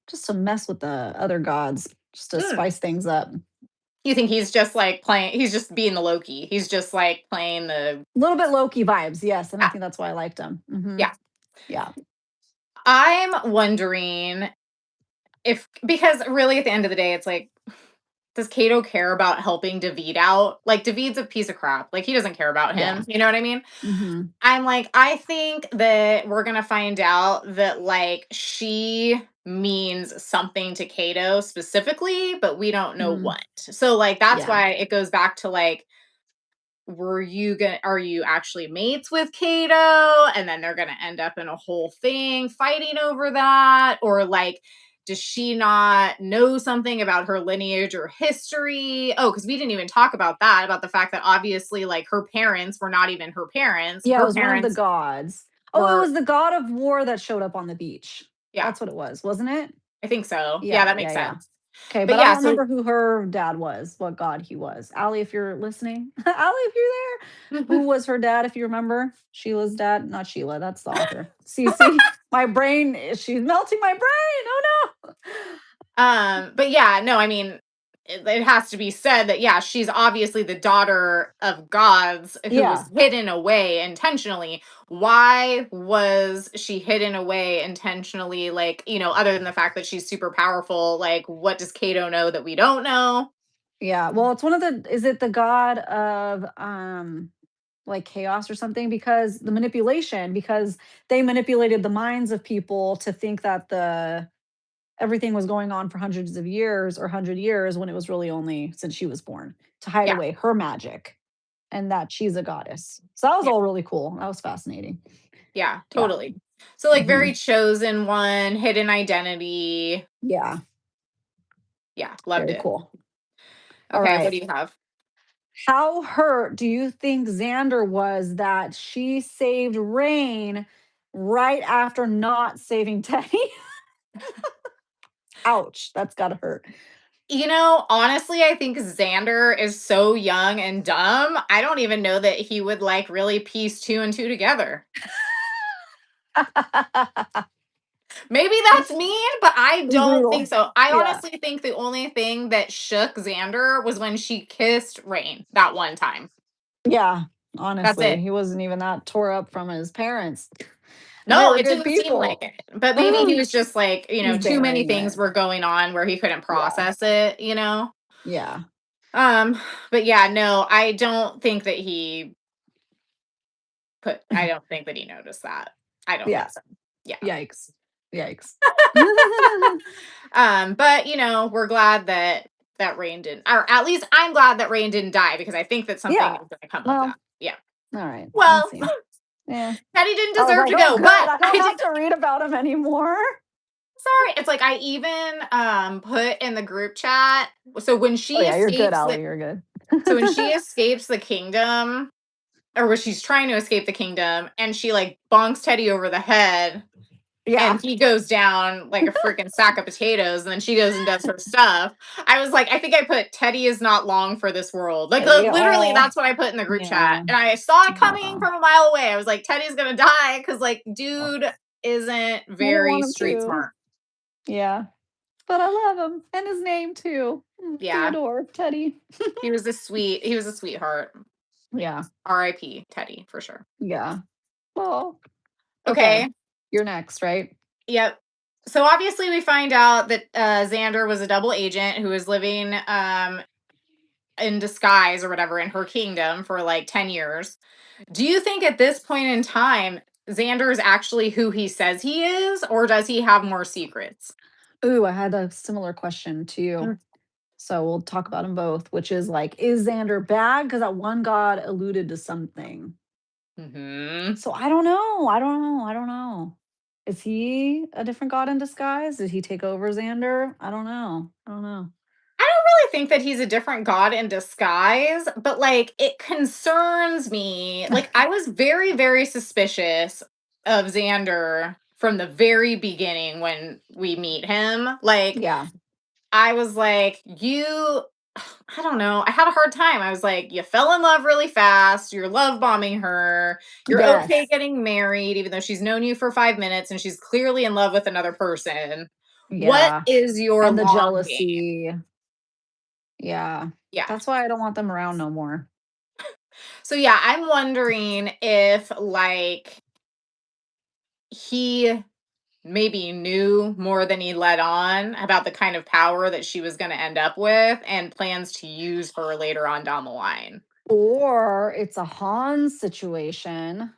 Just to mess with the other gods, just to Hmm. spice things up. You think he's just like playing? He's just being the Loki. He's just like playing the. A little bit Loki vibes, yes, and I Yeah, think that's why I liked him. Hmm. yeah. Yeah. I'm wondering if because really at the end of the day, it's like, does Cato care about helping David out? Like David's a piece of crap. Like he doesn't care about Yeah. him. You know what I mean? Hmm. I'm like, I think that we're gonna find out that like she means something to Cato specifically, but we don't know Mm. what. So like that's Yeah. why it goes back to like, are you actually mates with Cato? And then they're gonna end up in a whole thing fighting over that, or like does she not know something about her lineage or history? Oh, because we didn't even talk about that, about the fact that obviously, like, her parents were not even her parents. Yeah, it Her was one of the parents gods. Oh, it were, was the god of war that showed up on the beach. yeah, That's what it was, wasn't it? I think so. Yeah, Yeah, that makes yeah, yeah. sense. Okay, But but I yeah, don't so remember who her dad was, what god he was. Allie, if you're listening, Allie, if you're there, who was her dad, if you remember? Sheila's dad, not Sheila, that's the author. Cece, my brain, she's melting my brain. Oh no. But yeah, no, I mean, it has to be said that yeah, she's obviously the daughter of gods who was Yeah, hidden away intentionally. Why was she hidden away intentionally? Like, other than the fact that she's super powerful, like what does Cato know that we don't know? yeah. Well, it's one of the, is it the god of like chaos or something, because the manipulation, because they manipulated the minds of people to think that the everything was going on for hundreds of years or 100 years when it was really only since she was born, to hide Yeah, away her magic and that she's a goddess. So that was yeah, all really cool. That was fascinating. yeah, Yeah. totally. So like Hmm. very chosen one, hidden identity. Yeah. Yeah, loved Very it. cool. All Okay, what right. do you have? How hurt do you think Xander was that she saved Rain right after not saving Teddy? Ouch. That's got to hurt. Honestly, I think Xander is so young and dumb. I don't even know that he would like really piece two and two together. Maybe that's mean, but I don't think Brutal. so. I Yeah. honestly think the only thing that shook Xander was when she kissed Rain that one time. Yeah, That's honestly, it. he wasn't even that tore up from his parents, and they No, were it good didn't seem like people. it. But maybe he was just like, He's too many burying things it. were going on where he couldn't Yeah, process it. yeah, Um, but yeah, no, I don't think that he noticed that. I don't yeah. think so. Yeah. Yikes, yikes. But we're glad that Rain didn't, or at least I'm glad that Rain didn't die because I think that something Yeah. is going to come of Well, that. Yeah. all right. We'll Well, see. Yeah. Teddy didn't I was deserve like, to oh, go, good. but I I don't have did. to read about him anymore. Sorry, it's like I even put in the group chat. So when Oh she yeah, you're good, escapes Allie. the, You're good. so when she escapes the kingdom, or when she's trying to escape the kingdom, and she like bonks Teddy over the head, Yeah. and he goes down like a freaking sack of potatoes, and then she goes and does her stuff. I was like, I think I put Teddy is not long for this world. Like literally, Oh, that's what I put in the group chat, yeah. and I saw it coming Oh, from a mile away. I was like, Teddy's gonna die because like, dude isn't I didn't very want him street to. smart. Yeah, but I love him and his name too. Yeah, Theodore Teddy. he was a sweetheart. Yeah, R.I.P. Teddy for sure. yeah. Oh, okay. Okay. You're next, right? Yep. So obviously we find out that Xander was a double agent who was living in disguise or whatever in her kingdom for like 10 years. Do you think at this point in time, Xander is actually who he says he is, or does he have more secrets? Ooh, I had a similar question to you. Mm. So we'll talk about them both, which is like, is Xander bad? Because that one god alluded to something. Hmm. So I don't know. I don't know. I don't know. Is he a different god in disguise? Did he take over Xander? I don't know. I don't really think that he's a different god in disguise, but like it concerns me. Like I was very, very suspicious of Xander from the very beginning when we meet him. Like Yeah. I was like, I don't know. I had a hard time. I was like, you fell in love really fast. You're love bombing her. You're okay Yes. getting married, even though she's known you for 5 minutes and she's clearly in love with another person. What Yeah. is your And the long game? jealousy. Yeah. Yeah. That's why I don't want them around no more. So yeah, I'm wondering if like he maybe knew more than he let on about the kind of power that she was going to end up with and plans to use her later on down the line. Or it's a Hans situation.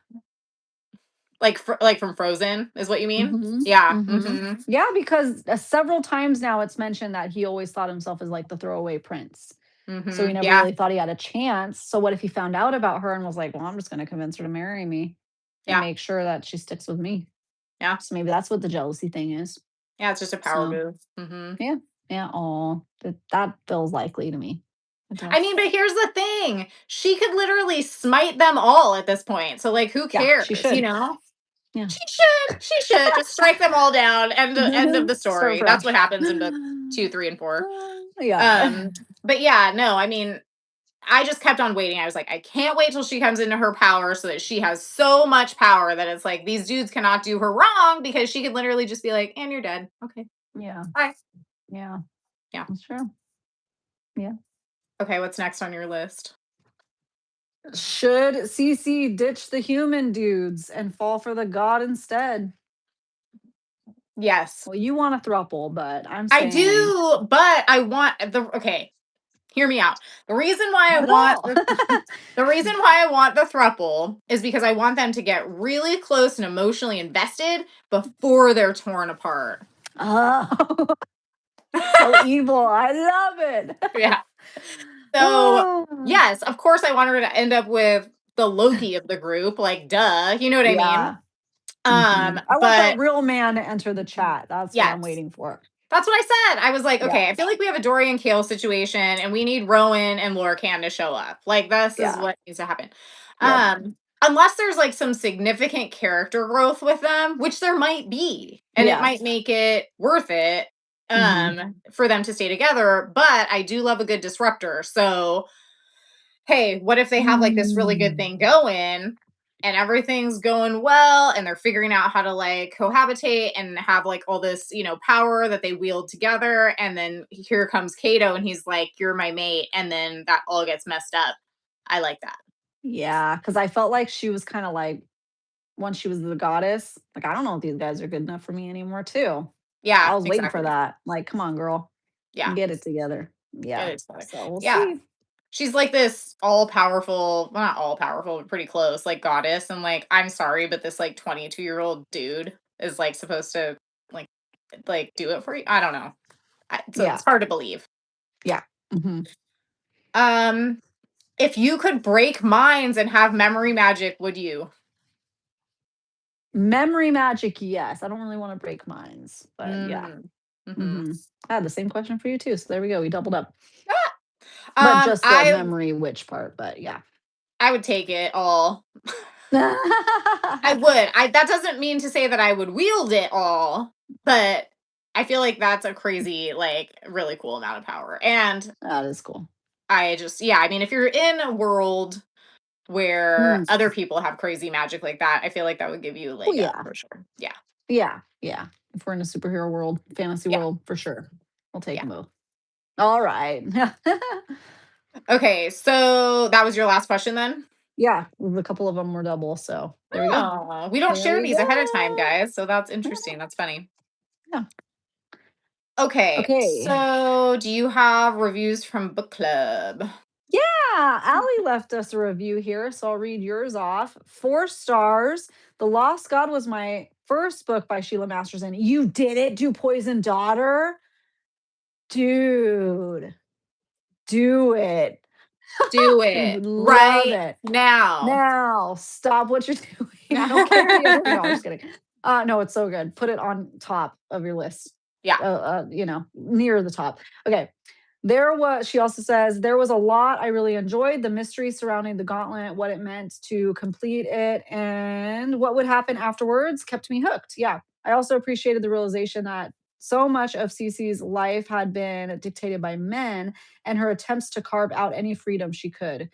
Like from Frozen is what you mean? Mhm. Yeah. Mhm. Mhm. Yeah, because, several times now it's mentioned that he always thought himself as, like, the throwaway prince. So he Mhm. never Yeah. really thought he had a chance. So what if he found out about her and was like, "Well, I'm just gonna convince her to marry me and Yeah. make sure that she sticks with me." Yeah. So maybe that's what the jealousy thing is. Yeah, it's just a power So, move. Mhm. yeah. Yeah, oh, that feels likely to me. It I does. mean, but here's the thing. She could literally smite them all at this point. So like who Yeah, she cares, you should. know? Yeah. She should. She should just strike them all down. End of the Start story. That's what fresh. happens in book 2, 3, and 4. Yeah. But yeah, no, I mean, I just kept on waiting. I was like, I can't wait till she comes into her power so that she has so much power that it's like these dudes cannot do her wrong because she could literally just be like, and you're dead. Okay. Yeah. Bye. Yeah. Yeah. That's true. Yeah. Okay, what's next on your list? Should Cece ditch the human dudes and fall for the god instead? Yes. Well, you want a throuple, but I'm I saying do, but I want hear me out. The reason why I not at want all. the reason why I want the thruple is because I want them to get really close and emotionally invested before they're torn apart. Oh, so evil. I love it. Yeah. So, Oh. yes, of course I want her to end up with the Loki of the group, like duh, you know what I mean? Yeah. I want the But real man to enter the chat. That's what I'm yes. waiting for. That's what I said. I was like, Yeah. okay, I feel like we have a Dorian Kale situation and we need Rowan and Lorcan to show up. Like this is Yeah. what needs to happen. Yep. Unless there's like some significant character growth with them, which there might be, and it Yeah. might make it worth it Mhm. for them to stay together, but I do love a good disruptor. So, hey, what if they have like this really good Mm. thing going and everything's going well and they're figuring out how to like cohabitate and have like all this, power that they wield together and then here comes Kato and he's like you're my mate and then that all gets messed up. I like that. Yeah, because I felt like she was kinda like once she was the goddess, like, I don't know if these guys are good enough for me anymore too. I Yeah, was waiting for exactly. that. Like, come on, girl, Yeah. get it together. It Yeah. is better. So we'll Yeah. see. She's like this all powerful, well, not all powerful, but pretty close, like goddess. And like, I'm sorry, but this like 22-year-old dude is like supposed to like do it for you. I don't know. So Yeah. it's hard to believe. Yeah. Mhm. Um, if you could break minds and have memory magic, would you? Memory magic, yes. I don't really wanna break minds, but yeah. Mm. Hmm. Mhm. I had the same question for you too, so there we go, we doubled up. But just the I memory witch part, but yeah. I would take it all. I would. I That doesn't mean to say that I would wield it all, but I feel like that's a crazy, like, really cool amount of power. And That is cool. yeah, I mean, if you're in a world where Mm. other people have crazy magic like that, I feel like that would give you a Oh, leg up yeah. for sure. Yeah. Yeah, yeah. If we're in a superhero world, fantasy Yeah. world, for sure. We'll take Yeah. them both. Alright. Okay. So that was your last question then? Yeah, a couple of them were double, so there we go. Oh, we don't There share we these ahead of time, go. guys. So that's interesting. That's funny. Yeah. Okay. Okay. So do you have reviews from book club? Yeah, Allie left us a review here, so I'll read yours off. 4 stars. The Lost God was my first book by Sheila Masterson. You did it, do Poison Daughter? Dude, do it. Do We it would love right it. now. Now, stop what you're doing. I don't care if you agree. No, I'm just kidding. No, it's so good. Put it on top of your list. Yeah. Near the top. Okay. She also says, there was a lot I really enjoyed. The mystery surrounding the gauntlet, what it meant to complete it, and what would happen afterwards kept me hooked. Yeah. I also appreciated the realization that so much of Cece's life had been dictated by men and her attempts to carve out any freedom she could.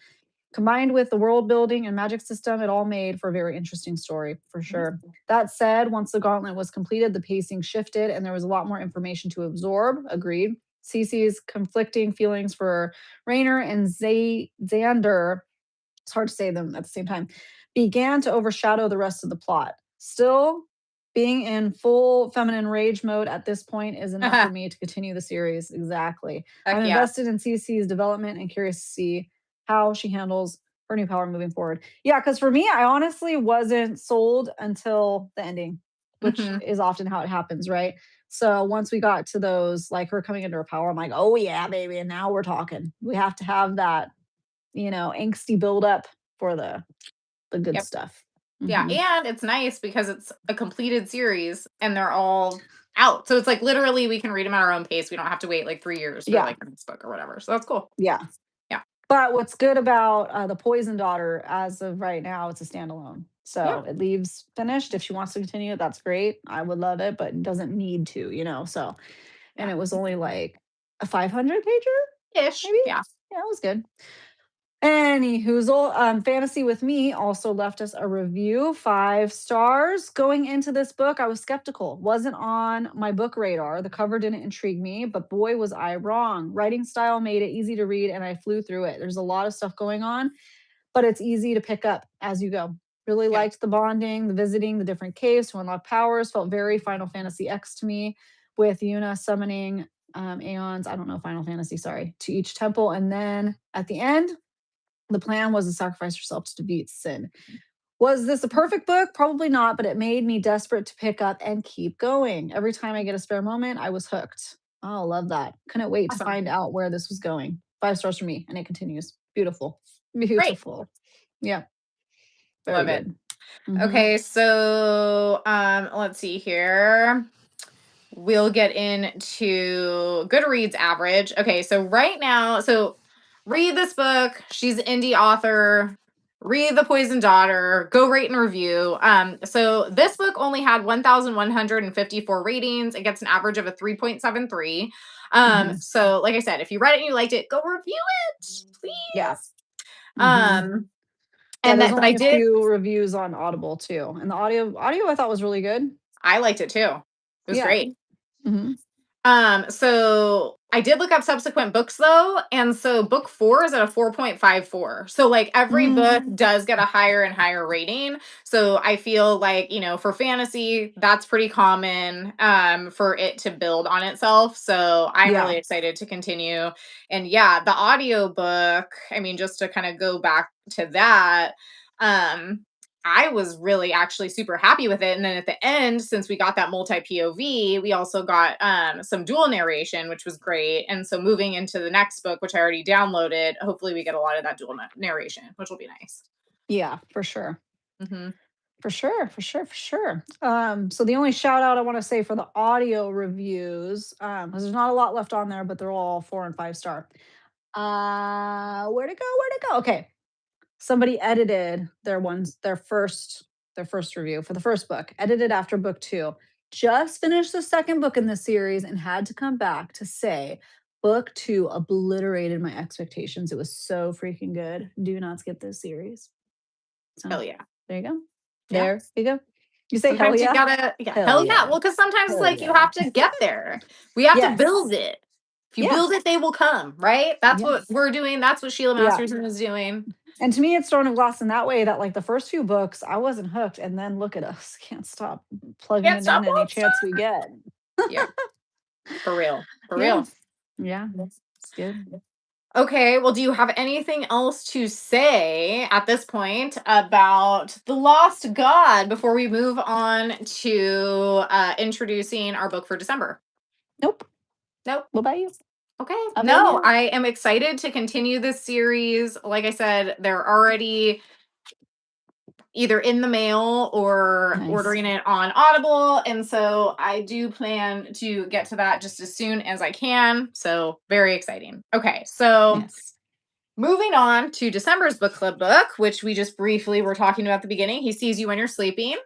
Combined with the world building and magic system, it all made for a very interesting story, for sure. That said, once the gauntlet was completed, the pacing shifted and there was a lot more information to absorb. Agreed. Cece's conflicting feelings for Rainer and Xander, it's hard to say them at the same time, began to overshadow the rest of the plot. Still, being in full feminine rage mode at this point is enough for me to continue the series. Exactly. I'm Heck yeah. invested in Cece's development and curious to see how she handles her new power moving forward. Yeah, because for me, I honestly wasn't sold until the ending, which is often how it happens, right? So once we got to those, like her coming into her power, I'm like, oh yeah, baby. And now we're talking. We have to have that, angsty buildup for the good Yep. stuff. Yeah, Mhm. and it's nice because it's a completed series and they're all out. So it's like literally we can read them at our own pace. We don't have to wait like 3 years for Yeah. like the next book or whatever. So that's cool. Yeah. Yeah. But what's good about The Poison Daughter, as of right now, it's a standalone. Yeah. So it leaves finished. If she wants to continue it, that's great. I would love it, but it doesn't need to. So, and Yeah. it was only like a 500 pager, Ish. maybe. Yeah. Yeah, it was good. Anyhoozle, Fantasy with Me also left us a review, 5 stars. Going into this book, I was skeptical. Wasn't on my book radar. The cover didn't intrigue me, but boy, was I wrong. Writing style made it easy to read, and I flew through it. There's a lot of stuff going on, but it's easy to pick up as you go. Really Yeah. liked the bonding, the visiting, the different caves to unlock powers. Felt very Final Fantasy X to me, with Yuna summoning aeons. I don't know Final Fantasy, sorry, to each temple, and then at the end the plan was to sacrifice herself to defeat sin. Was this a perfect book? Probably not, but it made me desperate to pick up and keep going. Every time I get a spare moment, I was hooked. Oh, love that. Couldn't wait to Awesome. find out where this was going. 5 stars for me. And it continues. Beautiful. Great. Beautiful. Yeah. Very Love it. good. Mhm. Okay, so let's see here. We'll get into Goodreads average. Okay, so right now, so read this book. She's an indie author. Read The Poison Daughter. Go rate and review. So this book only had 1,154 ratings. It gets an average of a 3.73. So like I said, if you read it and you liked it, go review it, please. Yeah. Um, Yeah, and there's that, but only I a did. few reviews on Audible too. And the audio I thought was really good. I liked it too. It was Yeah. great. Mhm. So I did look up subsequent books though, and so book 4 is at a 4.54. So like every book does get a higher and higher rating. So I feel like, for fantasy, that's pretty common for it to build on itself. So I'm Yeah. really excited to continue. And yeah, the audio book, I mean, just to kind of go back to that, I was really actually super happy with it. And then at the end, since we got that multi POV, we also got some dual narration, which was great. And so moving into the next book, which I already downloaded, hopefully we get a lot of that dual narration, which will be nice. Yeah, for sure. Mm-hmm. For sure, for sure, for sure. So the only shout out I want to say for the audio reviews, because there's not a lot left on there, but they're all 4 and 5 star. Where to go? Where to go? Okay. Somebody edited their first review for the first book, edited after book 2. Just finished the second book in this series and had to come back to say book 2 obliterated my expectations. It was so freaking good. Do not skip this series. So Hell yeah. there you go. Yeah. There you go. You say hell Sometimes yeah? you gotta, Hell hell yeah. yeah. Well, because sometimes it's Hell like you yeah. have to get there. We have to Yes. build it. If you Yeah. build it, they will come, right? That's what Yes. we're doing. That's what Sheila Yeah. Masterson is doing. And to me, it's thrown a glass in that way that like the first few books, I wasn't hooked. And then look at us. Can't stop plugging Can't it stop, in any won't chance stop. we get. Yeah. For real. For Yeah. real. Yeah. It's good. Okay, well, do you have anything else to say at this point about The Lost God before we move on to introducing our book for December? Nope. Nope. What about you? Okay. I've No, been here. I am excited to continue this series. Like I said, they're already either in the mail or Nice. ordering it on Audible. And so I do plan to get to that just as soon as I can. So very exciting. Okay, so Yes. moving on to December's book club book, which we just briefly were talking about at the beginning. He Sees You When You're Sleeping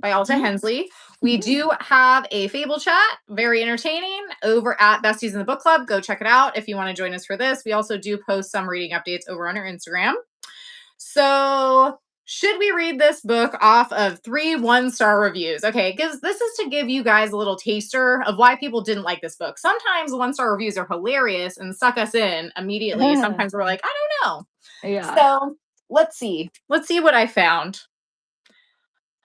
by Alta Mhm. Hensley. We do have a Fable chat, very entertaining, over at Besties in the Book Club. Go check it out if you want to join us for this. We also do post some reading updates over on our Instagram. So, should we read this book off of 3 one-star reviews? Okay, this is to give you guys a little taster of why people didn't like this book. Sometimes one-star reviews are hilarious and suck us in immediately. Sometimes we're like, I don't know. Yeah. So, let's see. Let's see what I found.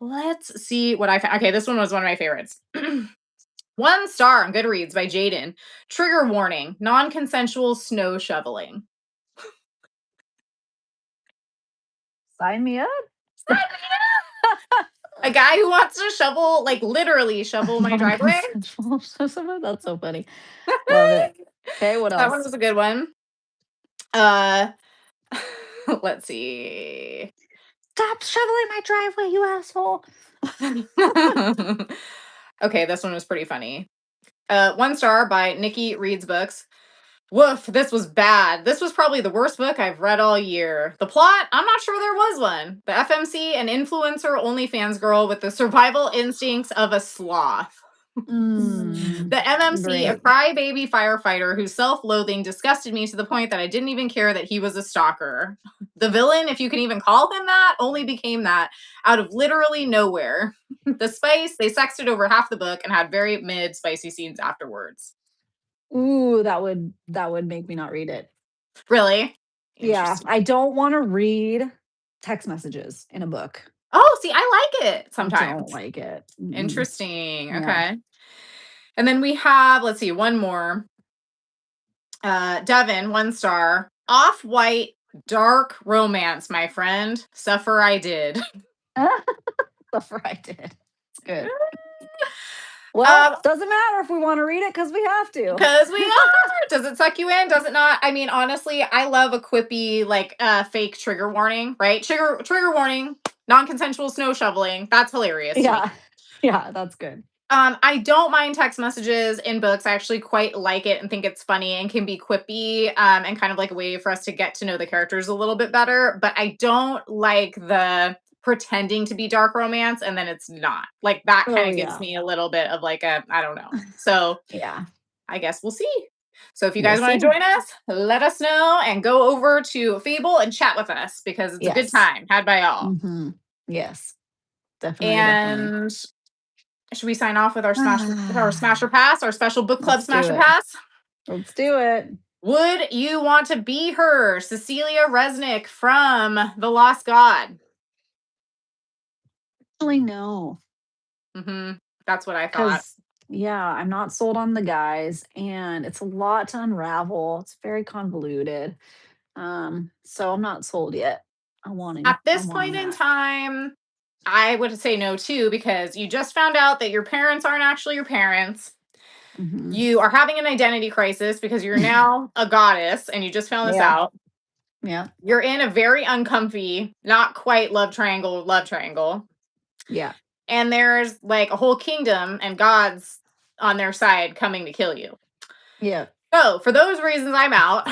Let's see what I found. Okay, this one was one of my favorites. 1 star on Goodreads by Jaden. Trigger warning: non-consensual snow shoveling. Sign me up. A guy who wants to shovel, like literally shovel my driveway. Non-consensual. That's so funny. Love it. Okay, what That one else? was a good one. Uh, let's see. Stop shoveling my driveway, you asshole. Okay, this one was pretty funny. 1 star by Nikki Reads Books. Woof, this was bad. This was probably the worst book I've read all year. The plot, I'm not sure there was one. The FMC, an influencer OnlyFans girl with the survival instincts of a sloth. The MMC, a Great. crybaby firefighter whose self-loathing disgusted me to the point that I didn't even care that he was a stalker. The villain, if you can even call him that, only became that out of literally nowhere. The spice, they sexted over half the book and had very mid spicy scenes afterwards. Ooh, that would make me not read it. Really? Yeah, Interesting. I don't want to read text messages in a book. Oh, see, I like it I don't sometimes. like it. Mm-mm. Interesting. Yeah. Okay. And then we have, let's see, one more. Devin, 1 star. Off-white dark romance, my friend. Suffer I did. Suffer I did. It's good. Well, doesn't matter if we want to read it because we have to. Because we are. Does it suck you in? Does it not? I mean, honestly, I love a quippy, like fake trigger warning, right? Trigger warning, non-consensual snow shoveling. That's hilarious to me. Yeah. Yeah, that's good. I don't mind text messages in books. I actually quite like it and think it's funny and can be quippy, and kind of like a way for us to get to know the characters a little bit better. But I don't like the pretending to be dark romance and then it's not. Like that kind Oh of gives yeah. me a little bit of like a, I don't know. So Yeah. I guess we'll see. So if you We'll guys want see. to join us, let us know and go over to Fable and chat with us because it's a good Yes. time had by all. Mm-hmm. Yes. Definitely, definitely. And should we sign off with our Smasher Pass, our special book club Let's do Smasher it. Pass? Let's do it. Would you want to be her, Cecilia Resnick from The Lost God? Actually, no. That's what I thought. Because yeah, I'm not sold on the guys, and it's a lot to unravel. It's very convoluted. So I'm not sold yet. I'm wanting At this I'm wanting point in that. time, I would say no too, because you just found out that your parents aren't actually your parents. Mhm. You are having an identity crisis because you're now a goddess and you just found this Yeah. out. Yeah. You're in a very uncomfy, not quite love triangle. Yeah. And there's like a whole kingdom and gods on their side coming to kill you. Yeah. So, for those reasons, I'm out.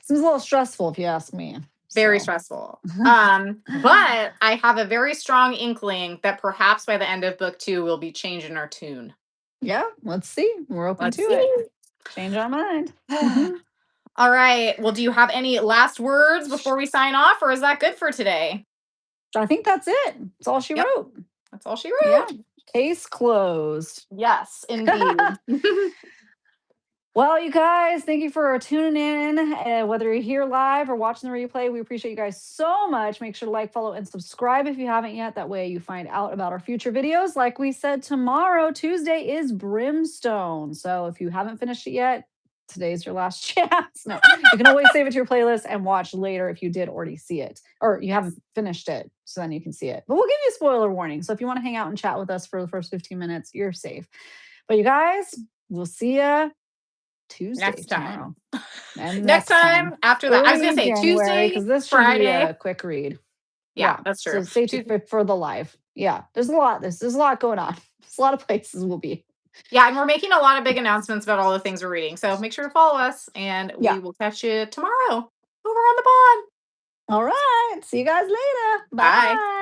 Seems a little stressful if you ask me. Very So stressful. But I have a very strong inkling that perhaps by the end of book 2, we'll be changing our tune. yeah, let's see. We're open Let's to it. see. Change our mind. Mhm. All right. Well, do you have any last words before we sign off, or is that good for today? I think that's it. That's all she Yep. wrote. That's all she Yeah. wrote. Case closed. Yes, indeed. Well, you guys, thank you for tuning in. Whether you're here live or watching the replay, we appreciate you guys so much. Make sure to like, follow, and subscribe if you haven't yet. That way you find out about our future videos. Like we said, tomorrow, Tuesday, is Brimstone. So if you haven't finished it yet, today's your last chance. No, you can always save it to your playlist and watch later if you did already see it or you haven't finished it. So then you can see it. But we'll give you a spoiler warning. So if you want to hang out and chat with us for the first 15 minutes, you're safe. But you guys, we'll see you Tuesday Next time. tomorrow. And Next time after that. I was early going to say January, Tuesday, because this should be Friday. a quick read. Yeah, Yeah. that's true. So stay tuned for the live. Yeah. There's a lot. There's a lot going on. There's a lot of places we'll be. Yeah, and we're making a lot of big announcements about all the things we're reading. So make sure to follow us, and Yeah. we will catch you tomorrow over on the pod. All right. See you guys later. Bye. Bye.